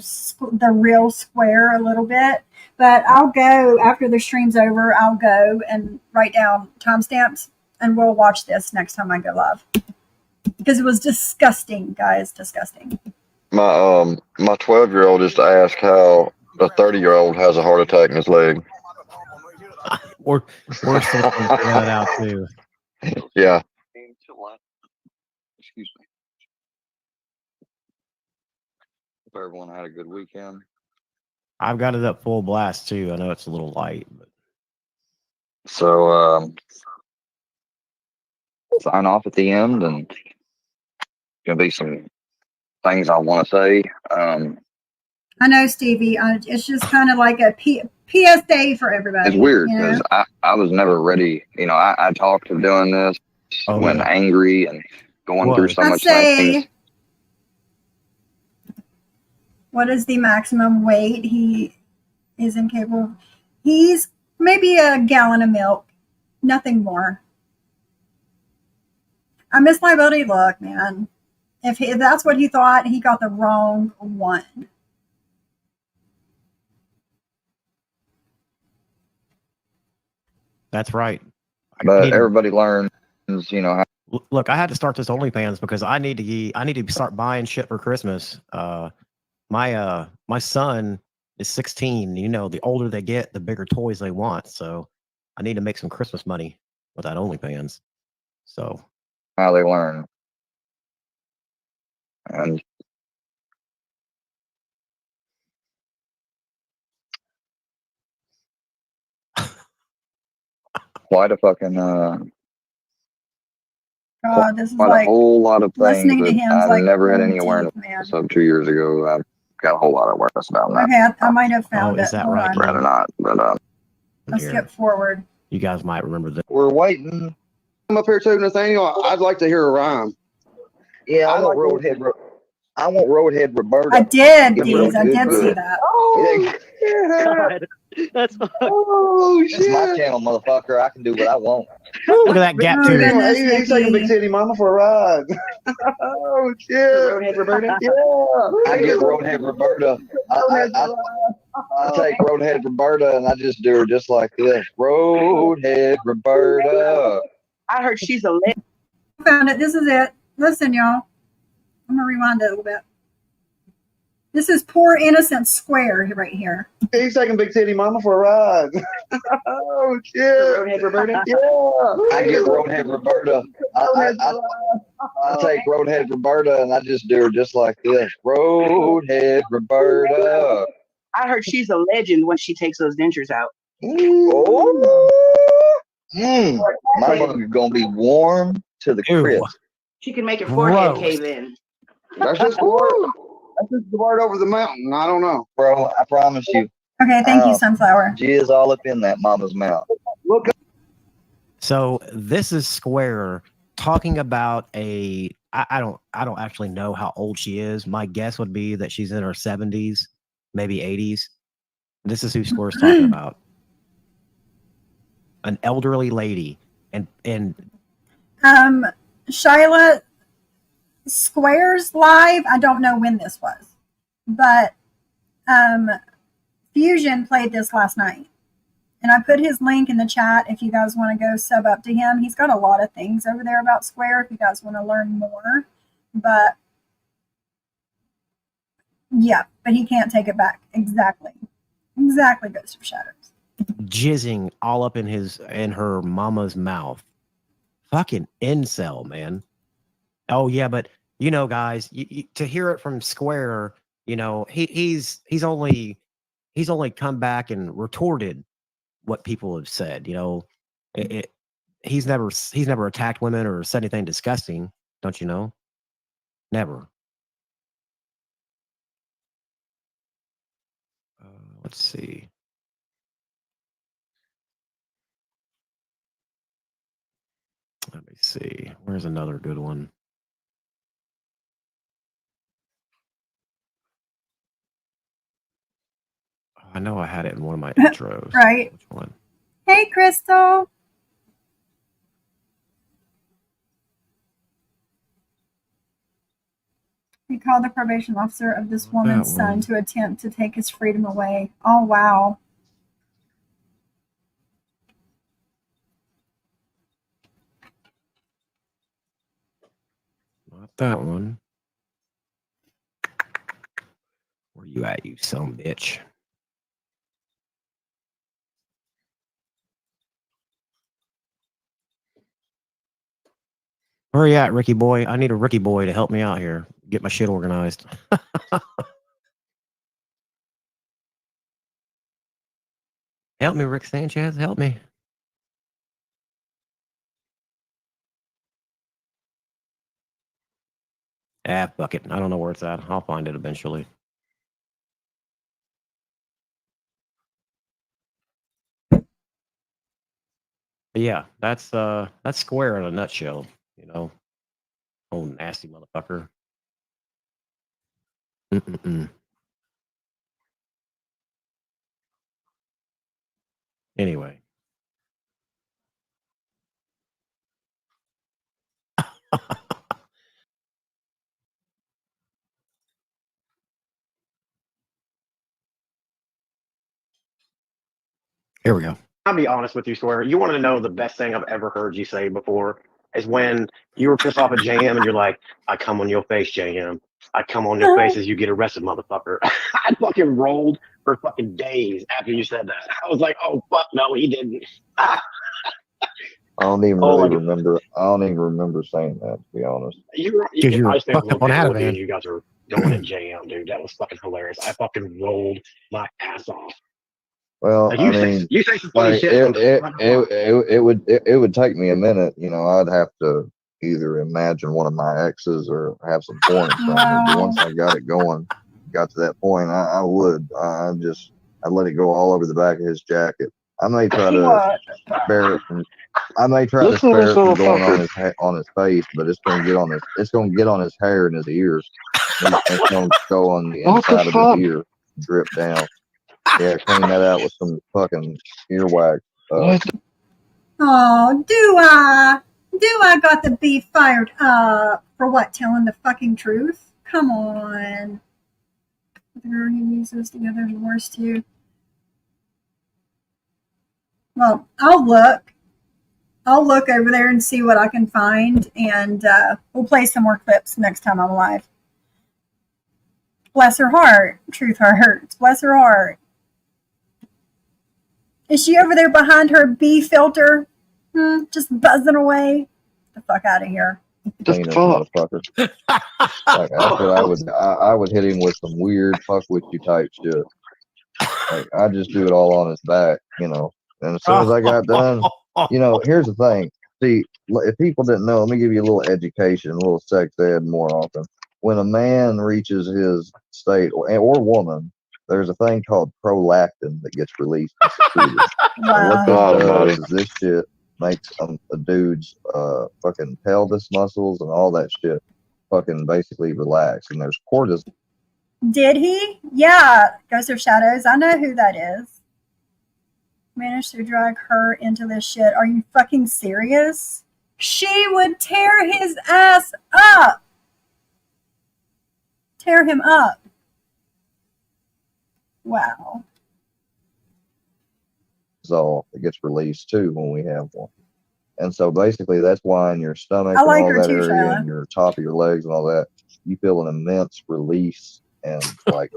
the real Square a little bit. But I'll go after the stream's over. I'll go and write down timestamps, and we'll watch this next time I go live because it was disgusting, guys. Disgusting. My 12-year-old just asked how a 30-year-old has a heart attack in his leg. We're still trying to figure that out too. Yeah. Excuse me. Hope everyone had a good weekend. I've got it up full blast too. I know it's a little light, but so sign off at the end, and gonna be some things I want to say. I know, Stevie. It's just kind of like a PSA for everybody. It's weird you know? because I was never ready. I talked to doing this when angry and going through so much things. What is the maximum weight he is incapable? He's maybe a gallon of milk, nothing more. I miss my ability. Look, man. If that's what he thought, he got the wrong one. that's right. But everybody learns, how. Look, I had to start this OnlyFans because I need to start buying shit for Christmas. My son is 16. The older they get, the bigger toys they want. So I need to make some Christmas money with that OnlyFans. So how they learn. And quite a fucking God, this is quite like a whole lot of things listening to that him's I like never had pulling any teeth, awareness. man. So 2 years ago, I got a whole lot of awareness about that. Okay, I might have found it. is that Hold right? on. Rather not, but Let's skip forward. You guys might remember that. We're waiting. I'm up here too, Nathaniel. I'd like to hear a rhyme. Yeah, I want Roadhead Roberta. I did, Deez. I did see that. Oh, God, that's oh It's my shit! channel, motherfucker. I can do what I want. Look at that gap too. He's taking Big Titty Mama for a ride. Oh shit! Roadhead Roberta. Yeah, I get Roadhead Roberta. I take Roadhead Roberta and I just do her just like this. Roadhead Roberta. I heard she's a legend. Found it. This is it. Listen, y'all. I'm gonna rewind it a little bit. This is poor innocent Square right here. He's taking Big Titty Mama for a ride. Oh shit! Roadhead Roberta. Yeah, I get Roadhead Roberta. I take Roadhead Roberta and I just do her just like this. Roadhead Roberta. I heard she's a legend when she takes those dentures out. My mug is gonna be warm to the crisp. She can make your forehead Gross. cave in. that's just the word. That's just the word over the mountain. I don't know, Bro, I promise you. Okay, thank you, Sunflower. Jizz all up in that mama's mouth. Look. So this is Square talking about I don't actually know how old she is. My guess would be that she's in her 70s, maybe 80s. This is who Square's talking about. An elderly lady. And Shyla, Square's live. I don't know when this was, but Fusion played this last night. And I put his link in the chat if you guys want to go sub up to him. He's got a lot of things over there about Square if you guys want to learn more. But yeah, but he can't take it back. Exactly. Ghost of Shadows. jizzing all up in her mama's mouth. Fucking incel, man. Oh yeah, but guys, to hear it from Square, he's only come back and retorted what people have said. He's never attacked women or said anything disgusting. Don't you know? Never. Let's see. Let me see. Where's another good one? I know I had it in one of my intros. Right. Which one? Hey, Crystal. He called the probation officer of this woman's son to attempt to take his freedom away. Oh, wow. Not that one. Where you at, you son of a bitch? Where are you at, Ricky boy? I need a Ricky boy to help me out here. Get my shit organized. Help me, Rick Sanchez. Help me. Ah, fuck it. I don't know where it's at. I'll find it eventually. But yeah, that's Square in a nutshell, you know. Oh, nasty motherfucker. Anyway. Here we go. I'll be honest with you, Swear. You want to know the best thing I've ever heard you say before is when you were pissed off at JM and you're like, I come on your face, JM. I come on your face as you get arrested, motherfucker. I fucking rolled for fucking days after you said that. I was like, oh, fuck, no, he didn't. I don't even really remember. I don't even remember saying that, to be honest. Because you were I spent fucked up on one with you Ativan. and you guys are going at JM, dude. That was fucking hilarious. I fucking rolled my ass off. Well, Like, I mean, you say some funny like, shit. it would take me a minute. You know, I'd have to either imagine one of my exes or have some porn in front of me. But once I got it going, got to that point, I'd let it go all over the back of his jacket. I may try to spare it from. I may try to spare it from going on his face, but it's gonna get on his hair and his ears. It's gonna go on the inside of his ear, drip down. Yeah, clean that out with some fucking earwax. Oh, do I got the beef fired up for what? Telling the fucking truth? Come on. The girl who uses together is the worst too. Well, I'll look over there and see what I can find, and we'll play some more clips next time I'm live. Bless her heart. Truth hurts. Bless her heart. Is she over there behind her bee filter? Just buzzing away? Get the fuck out of here. Motherfucker. Like, I would hit him with some weird fuck with you type shit. Like, I just do it all on his back, you know. And as soon as I got done, you know, here's the thing. See, if people didn't know, let me give you a little education, a little sex ed more often. When a man reaches his state, or woman, there's a thing called prolactin that gets released in secreted. And what this does is this shit makes a dude's fucking pelvis muscles and all that shit fucking basically relax. And there's cortisol. Did he? Yeah, Ghost of Shadows. I know who that is. Managed to drag her into this shit. Are you fucking serious? She would tear his ass up. Tear him up. Wow. It gets released too when we have one. And so basically that's why in your stomach I like and all her that too, area Shyla. and your top of your legs and all that, you feel an immense release and like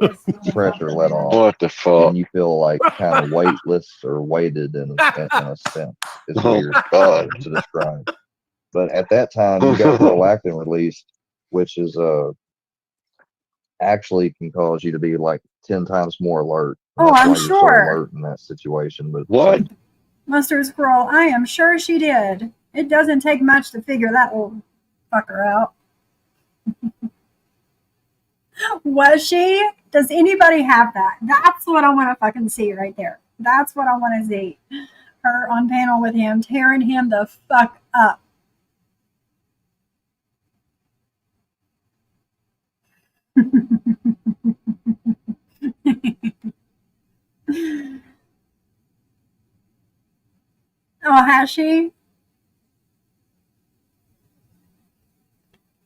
pressure let off. What the fuck? And you feel like kind of weightless or weighted in a sense. It's weird to describe. But at that time you got prolactin released, which is actually can cause you to be like 10 times more alert. And Oh, that's I'm why you're so sure. alert in that situation. But What? Mustard Squirrel, I am sure she did. It doesn't take much to figure that little fucker out. Was she? Does anybody have that? That's what I want to fucking see right there. That's what I want to see. Her on panel with him, tearing him the fuck up. Oh, has she?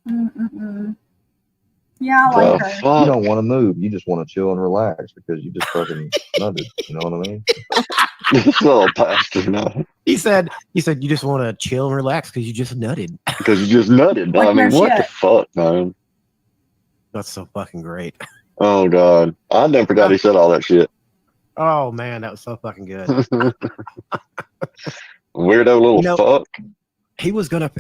Mm-mm-mm. Yeah, I like her. You don't want to move. You just want to chill and relax because you just fucking nutted. You know what I mean? Little bastard, no. He said you just want to chill and relax because you just nutted. Because you just nutted. Like, I mean, no what the shit. fuck, man? That's so fucking great. Oh god, I never forgot he said all that shit. Oh man, that was so fucking good. Weirdo little fuck. He was gonna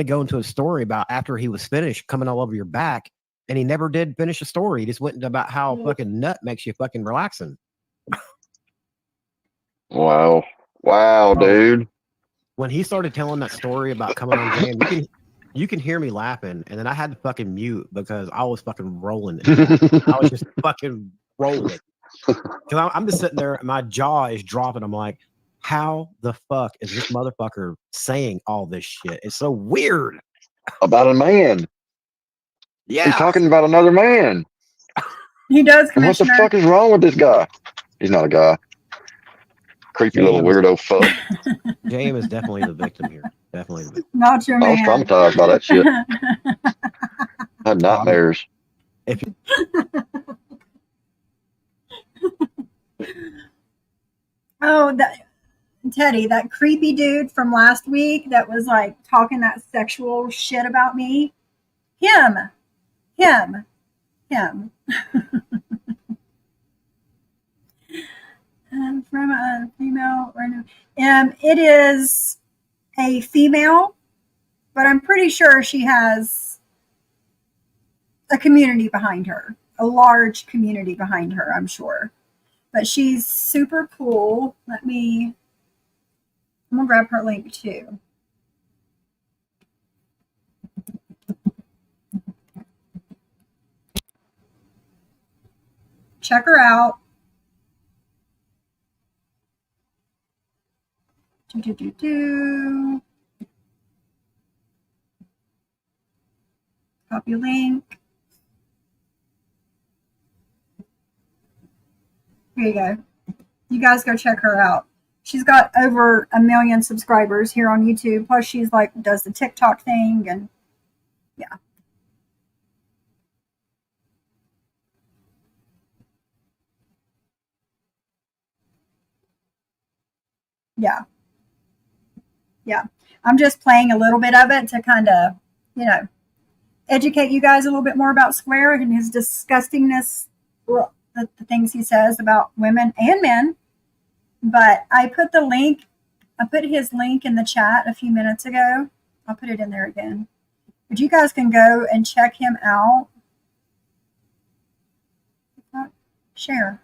go into a story about after he was finished coming all over your back, and he never did finish the story. He just went into about how fucking nut makes you fucking relaxing. Wow, dude. When he started telling that story about coming on Jam, you can hear me laughing, and then I had to fucking mute because I was fucking rolling. I was just fucking rolling. Because I'm just sitting there, and my jaw is dropping. I'm like, how the fuck is this motherfucker saying all this shit? It's so weird. About a man. Yeah. He's talking about another man. He does, And what the Commissioner. fuck is wrong with this guy? He's not a guy. Creepy little weirdo fuck. JM is definitely the victim here. Definitely the victim. Not your I was man. traumatized by that shit. I had nightmares. If Oh, Teddy, that creepy dude from last week that was like talking that sexual shit about me. Him. From a female. It is a female, but I'm pretty sure she has a community behind her, a large community behind her, I'm sure. But she's super cool. I'm gonna grab her link too. Check her out. Copy link. Here you go. You guys go check her out. She's got over 1 million subscribers here on YouTube. Plus, she's like does the TikTok thing, and yeah. Yeah. I'm just playing a little bit of it to kind of, educate you guys a little bit more about Square and his disgustingness, the things he says about women and men. But I put his link in the chat a few minutes ago. I'll put it in there again. But you guys can go and check him out. Share.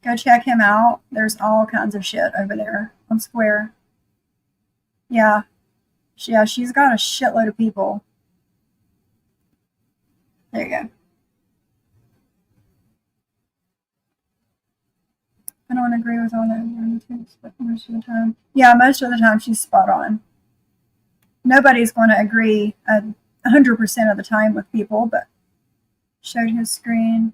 Go check him out. There's all kinds of shit over there on Square. Yeah, she's got a shitload of people. There you go. I don't agree with all that, but most of the time. Yeah, most of the time she's spot on. Nobody's going to agree 100% of the time with people, but showed his screen.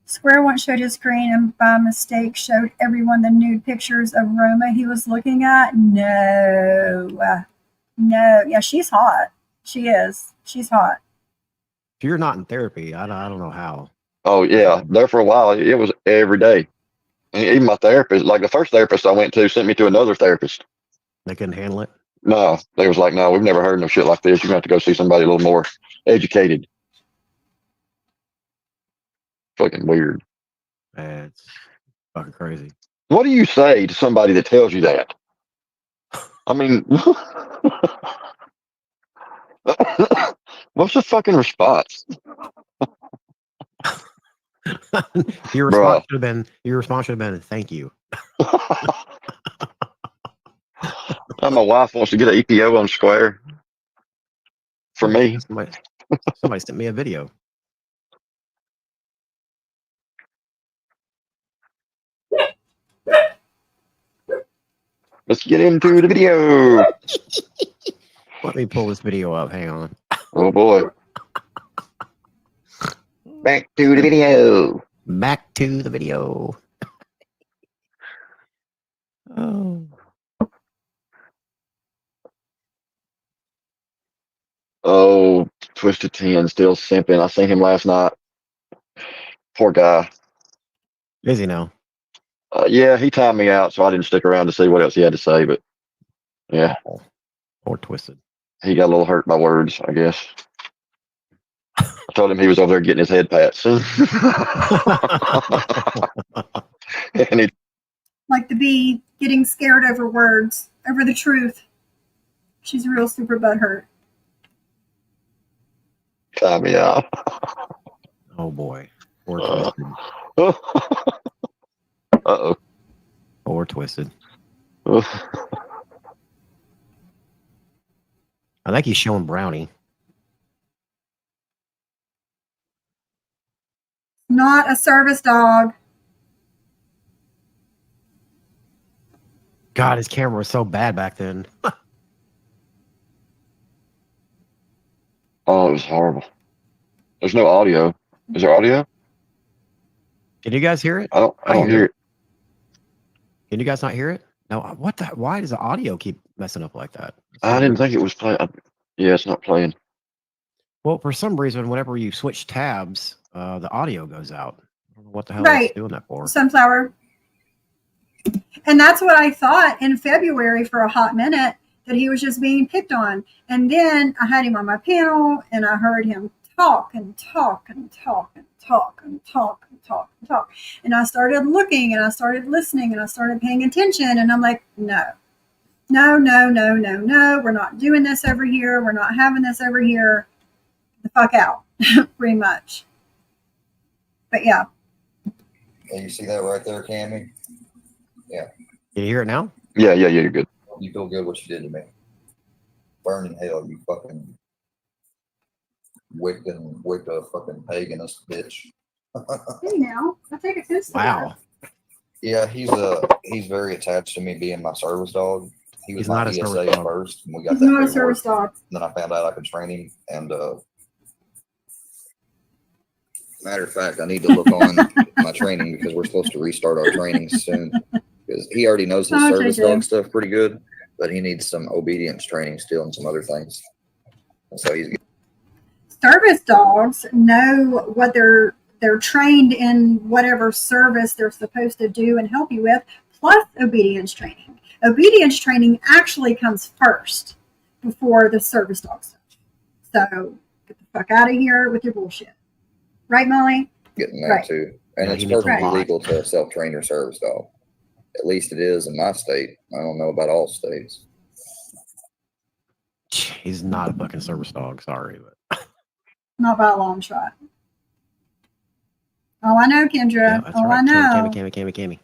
Square once showed his screen and by mistake showed everyone the nude pictures of Roma he was looking at. No. Yeah, she's hot. She is. She's hot. If you're not in therapy, I don't know how. Oh yeah, there for a while it was every day. And even my therapist, like the first therapist I went to, sent me to another therapist. They couldn't handle it. No, they was like, no, we've never heard no shit like this. You're gonna have to go see somebody a little more educated. Fucking weird. It's fucking crazy. What do you say to somebody that tells you that? I mean, what's the fucking response? Your response should have been thank you. My wife wants to get an EPO on Square for me. Somebody sent me a video. Let's get into the video. Let me pull this video up. Hang on. Oh boy. Back to the video. Back to the video. Oh Twisted 10 still simping. I seen him last night. Poor guy. Is he now? Yeah, he timed me out, so I didn't stick around to see what else he had to say. But yeah, poor Twisted. He got a little hurt by words, I guess. I told him he was over there getting his head pats. And he, Like the bee getting scared over words, over the truth. She's real super butthurt. timed me out. Oh boy. Poor Twisted. Uh-oh. Poor Twisted. I think he's showing Brownie. Not a service dog. God, his camera was so bad back then. Oh, it was horrible. There's no audio. Is there audio? Can you guys hear it? I don't hear it. Can you guys not hear it? No. What the? Why does the audio keep messing up like that? I didn't think it was playing. Yeah, it's not playing. Well, for some reason, whenever you switch tabs, the audio goes out. I don't know what the hell Right. it's doing that for. Sunflower. And that's what I thought in February for a hot minute, that he was just being picked on. And then I had him on my panel and I heard him talk and talk and talk and talk and talk and talk and talk. And I started looking and I started listening and I started paying attention. And I'm like, no. We're not doing this over here. We're not having this over here. The fuck out, pretty much. But yeah. And you see that right there, Cammy? Yeah. Can you hear it now? Yeah, you're good. You feel good what you did to me. Burning hell, you fucking wicked a fucking paganist bitch. Hey now, I take a piss. Wow. Yeah, he's very attached to me being my service dog. He was He's my not a service ESA dog. first, and we got He's that not a paperwork. service dog. Then I found out I could train him, and matter of fact, I need to look on my training because we're supposed to restart our training soon. Because he already knows his service dog stuff pretty good, but he needs some obedience training still and some other things. And so he's Service dogs know what they're trained in, whatever service they're supposed to do and help you with, plus obedience training. Obedience training actually comes first before the service dog stuff. So get the fuck out of here with your bullshit. Right, Molly? getting that Right. too. And Yeah, it's he needs a perfectly lot. legal to self-train your service dog. At least it is in my state. I don't know about all states. He's not a fucking service dog. Sorry, but Not by a long shot. Oh, I know, Kendra. yeah, that's I right. know. Cammy.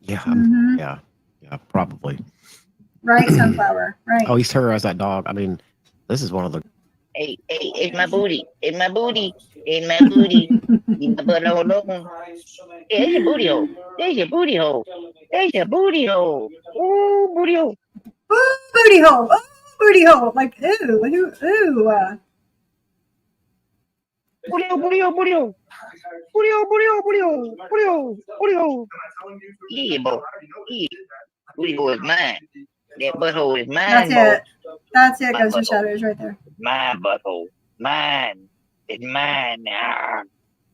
Yeah, Mhm. yeah, probably. Right, Sunflower. Right. Oh, he's terrorized that dog. I mean, this is one of the. Hey, it's my booty. It's my booty. It's my booty. Eat my butt all alone. Hey, there's your booty hole. There's your booty hole. There's your booty hole. Ooh, booty hole. Ooh, booty hole. Ooh, booty hole. Like, ooh, ooh, ooh. Booty hole, booty hole, booty hole. Booty hole, booty hole, booty hole. Booty hole, booty hole. Yeah, boy. Yeah. Booty hole is mine. That butthole is mine, That's boy. it. That's it, My Ghost and butthole. Shadows right there. My butthole. Mine. It's mine. Arr.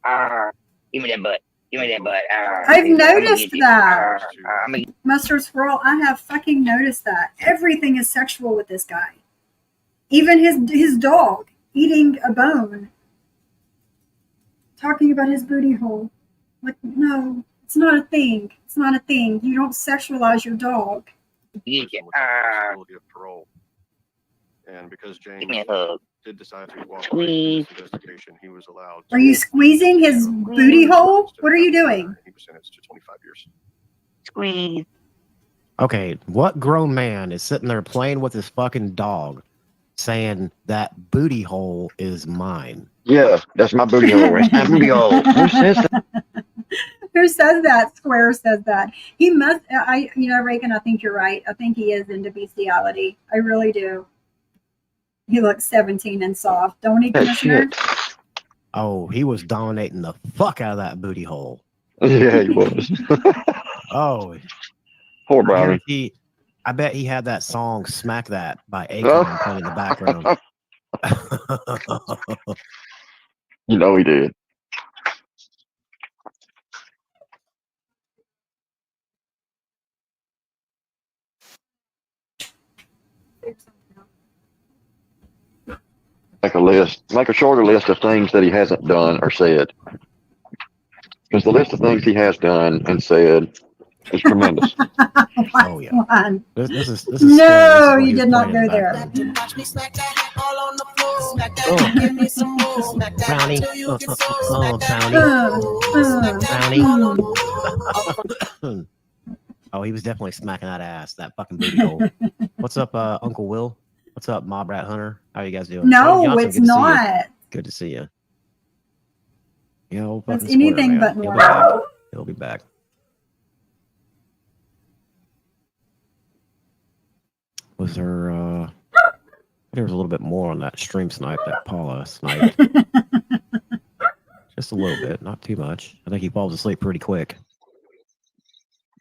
Arr. Give me that butt. Give me that butt. Arr. I've I'ma noticed get you. that. Arr. Arr. I'ma get Mustard Squirrel, I have fucking noticed that. Everything is sexual with this guy. Even his dog eating a bone. Talking about his booty hole. Like, no, it's not a thing. It's not a thing. You don't sexualize your dog. you. Arr. Of parole. And because James Give me a hug. did decide to walk away Squeeze. from this investigation, he was allowed Are you squeezing his booty hole? What are you doing? he was sentenced to 25 years. Squeeze. Okay, what grown man is sitting there playing with his fucking dog, saying that booty hole is mine? Yeah, that's my booty hole. That's my booty hole. Who says that? Who says that? Square says that. He must, Reagan, I think you're right. I think he is into bestiality. I really do. He looks 17 and soft. Don't he, Commissioner? Oh, he was dominating the fuck out of that booty hole. Yeah, he was. Oh, Poor Brownie. I bet he had that song "Smack That" by Akon playing in the background. You know he did. Make a shorter list of things that he hasn't done or said. Because the list of things he has done and said is tremendous. Oh yeah. This is no, you did not go there. Brownie. Brownie. Oh, he was definitely smacking that ass, that fucking booty hole. What's up, Uncle Will? What's up, Mob Rat Hunter? How you guys doing? No, Johnson, it's not. Good to see you. You know, It's anything but normal. He'll be back. Was there there was a little bit more on that stream snipe that Paula sniped. Just a little bit, not too much. I think he falls asleep pretty quick.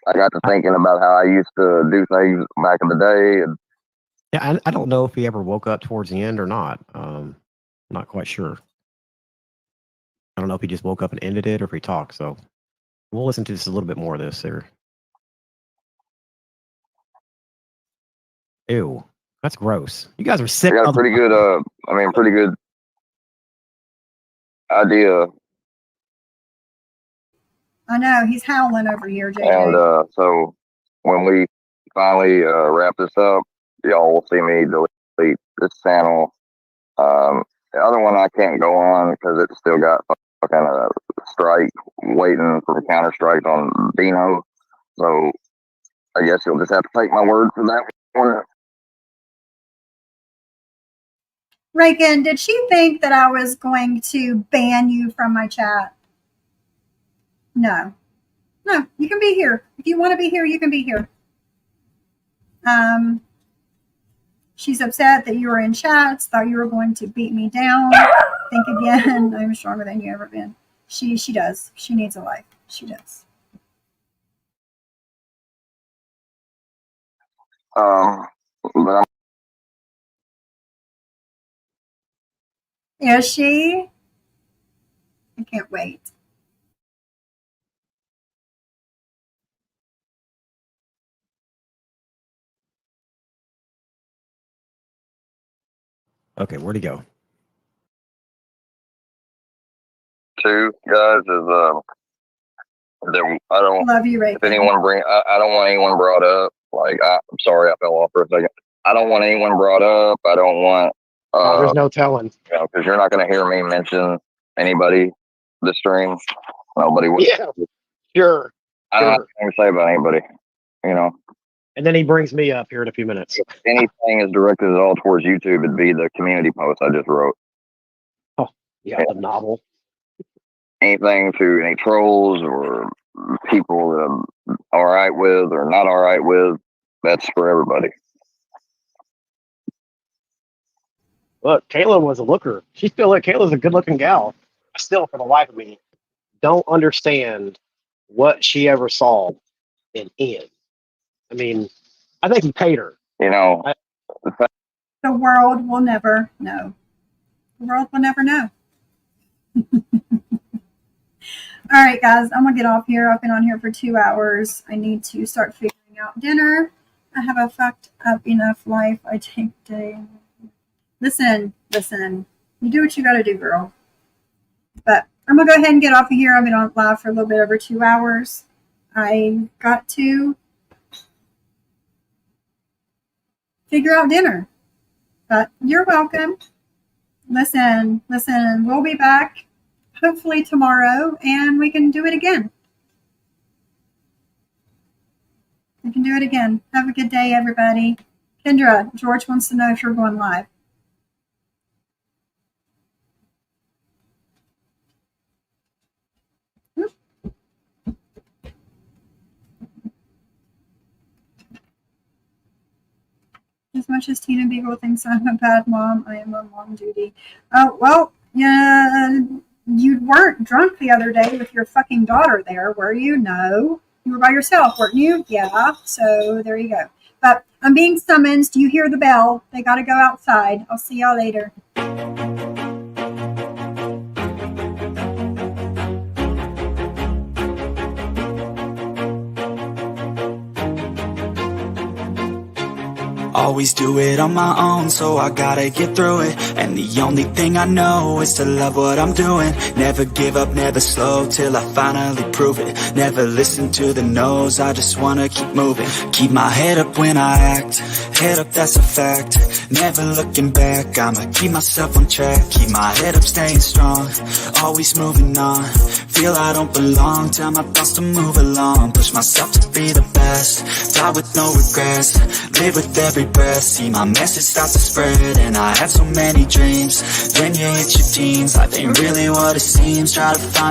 I got to thinking about how I used to do things back in the day. And yeah, I don't know if he ever woke up towards the end or not. Not quite sure. I don't know if he just woke up and ended it or if he talked. So we'll listen to just a little bit more of this here. Ew, that's gross. You guys are sick. I got a pretty good, pretty good idea. I know, he's howling over here, JJ. And so when we finally wrap this up, y'all will see me delete this channel. The other one I can't go on because it's still got fucking a strike waiting for Counter-Strike on Dino. So I guess you'll just have to take my word for that one. Reagan, did she think that I was going to ban you from my chat? No. No, you can be here. If you want to be here, you can be here. She's upset that you were in chats, thought you were going to beat me down. Think again. I'm stronger than you ever been. She does. She needs a life. She does. Is she? I can't wait. Okay, where'd he go? Two guys is I don't love you, Ray. If anyone I don't want anyone brought up. Like I'm sorry, I fell off for a second. I don't want anyone brought up. I don't want. There's no telling. You know, because you're not going to hear me mention anybody this stream. Nobody would. Yeah, sure. I don't have anything to say about anybody. You know. And then he brings me up here in a few minutes. If anything is directed at all towards YouTube, it'd be the community post I just wrote. Oh, yeah, the novel. Anything to any trolls or people that I'm all right with or not all right with, that's for everybody. Look, Kayla was a looker. Kayla's a good-looking gal. I still, for the life of me, don't understand what she ever saw in Ian. I mean, I think he paid her. You know, the world will never know. The world will never know. All right, guys, I'm going to get off here. I've been on here for 2 hours. I need to start figuring out dinner. I have a fucked up enough life. I take day. Listen. You do what you got to do, girl. But I'm going to go ahead and get off of here. I've been on live for a little bit over 2 hours. I got to figure out dinner. But you're welcome. Listen, we'll be back hopefully tomorrow, and we can do it again. We can do it again. Have a good day, everybody. Kendra, George wants to know if you're going live. As much as Tina Beagle thinks I'm a bad mom, I am on mom duty. Oh, well, yeah, you weren't drunk the other day with your fucking daughter there, were you? No. You were by yourself, weren't you? Yeah, so there you go. But I'm being summoned. Do you hear the bell? They got to go outside. I'll see y'all later. Always do it on my own, so I gotta get through it. And the only thing I know is to love what I'm doing. Never give up, never slow, till I finally prove it. Never listen to the no's, I just wanna keep moving. Keep my head up when I act, head up, that's a fact. Never looking back, I'ma keep myself on track. Keep my head up, staying strong, always moving on. Feel I don't belong, tell my thoughts to move along. Push myself to be the best, die with no regrets. Live with every breath, see my message start to spread. And I had so many dreams, then you hit your teens. Life ain't really what it seems, try to find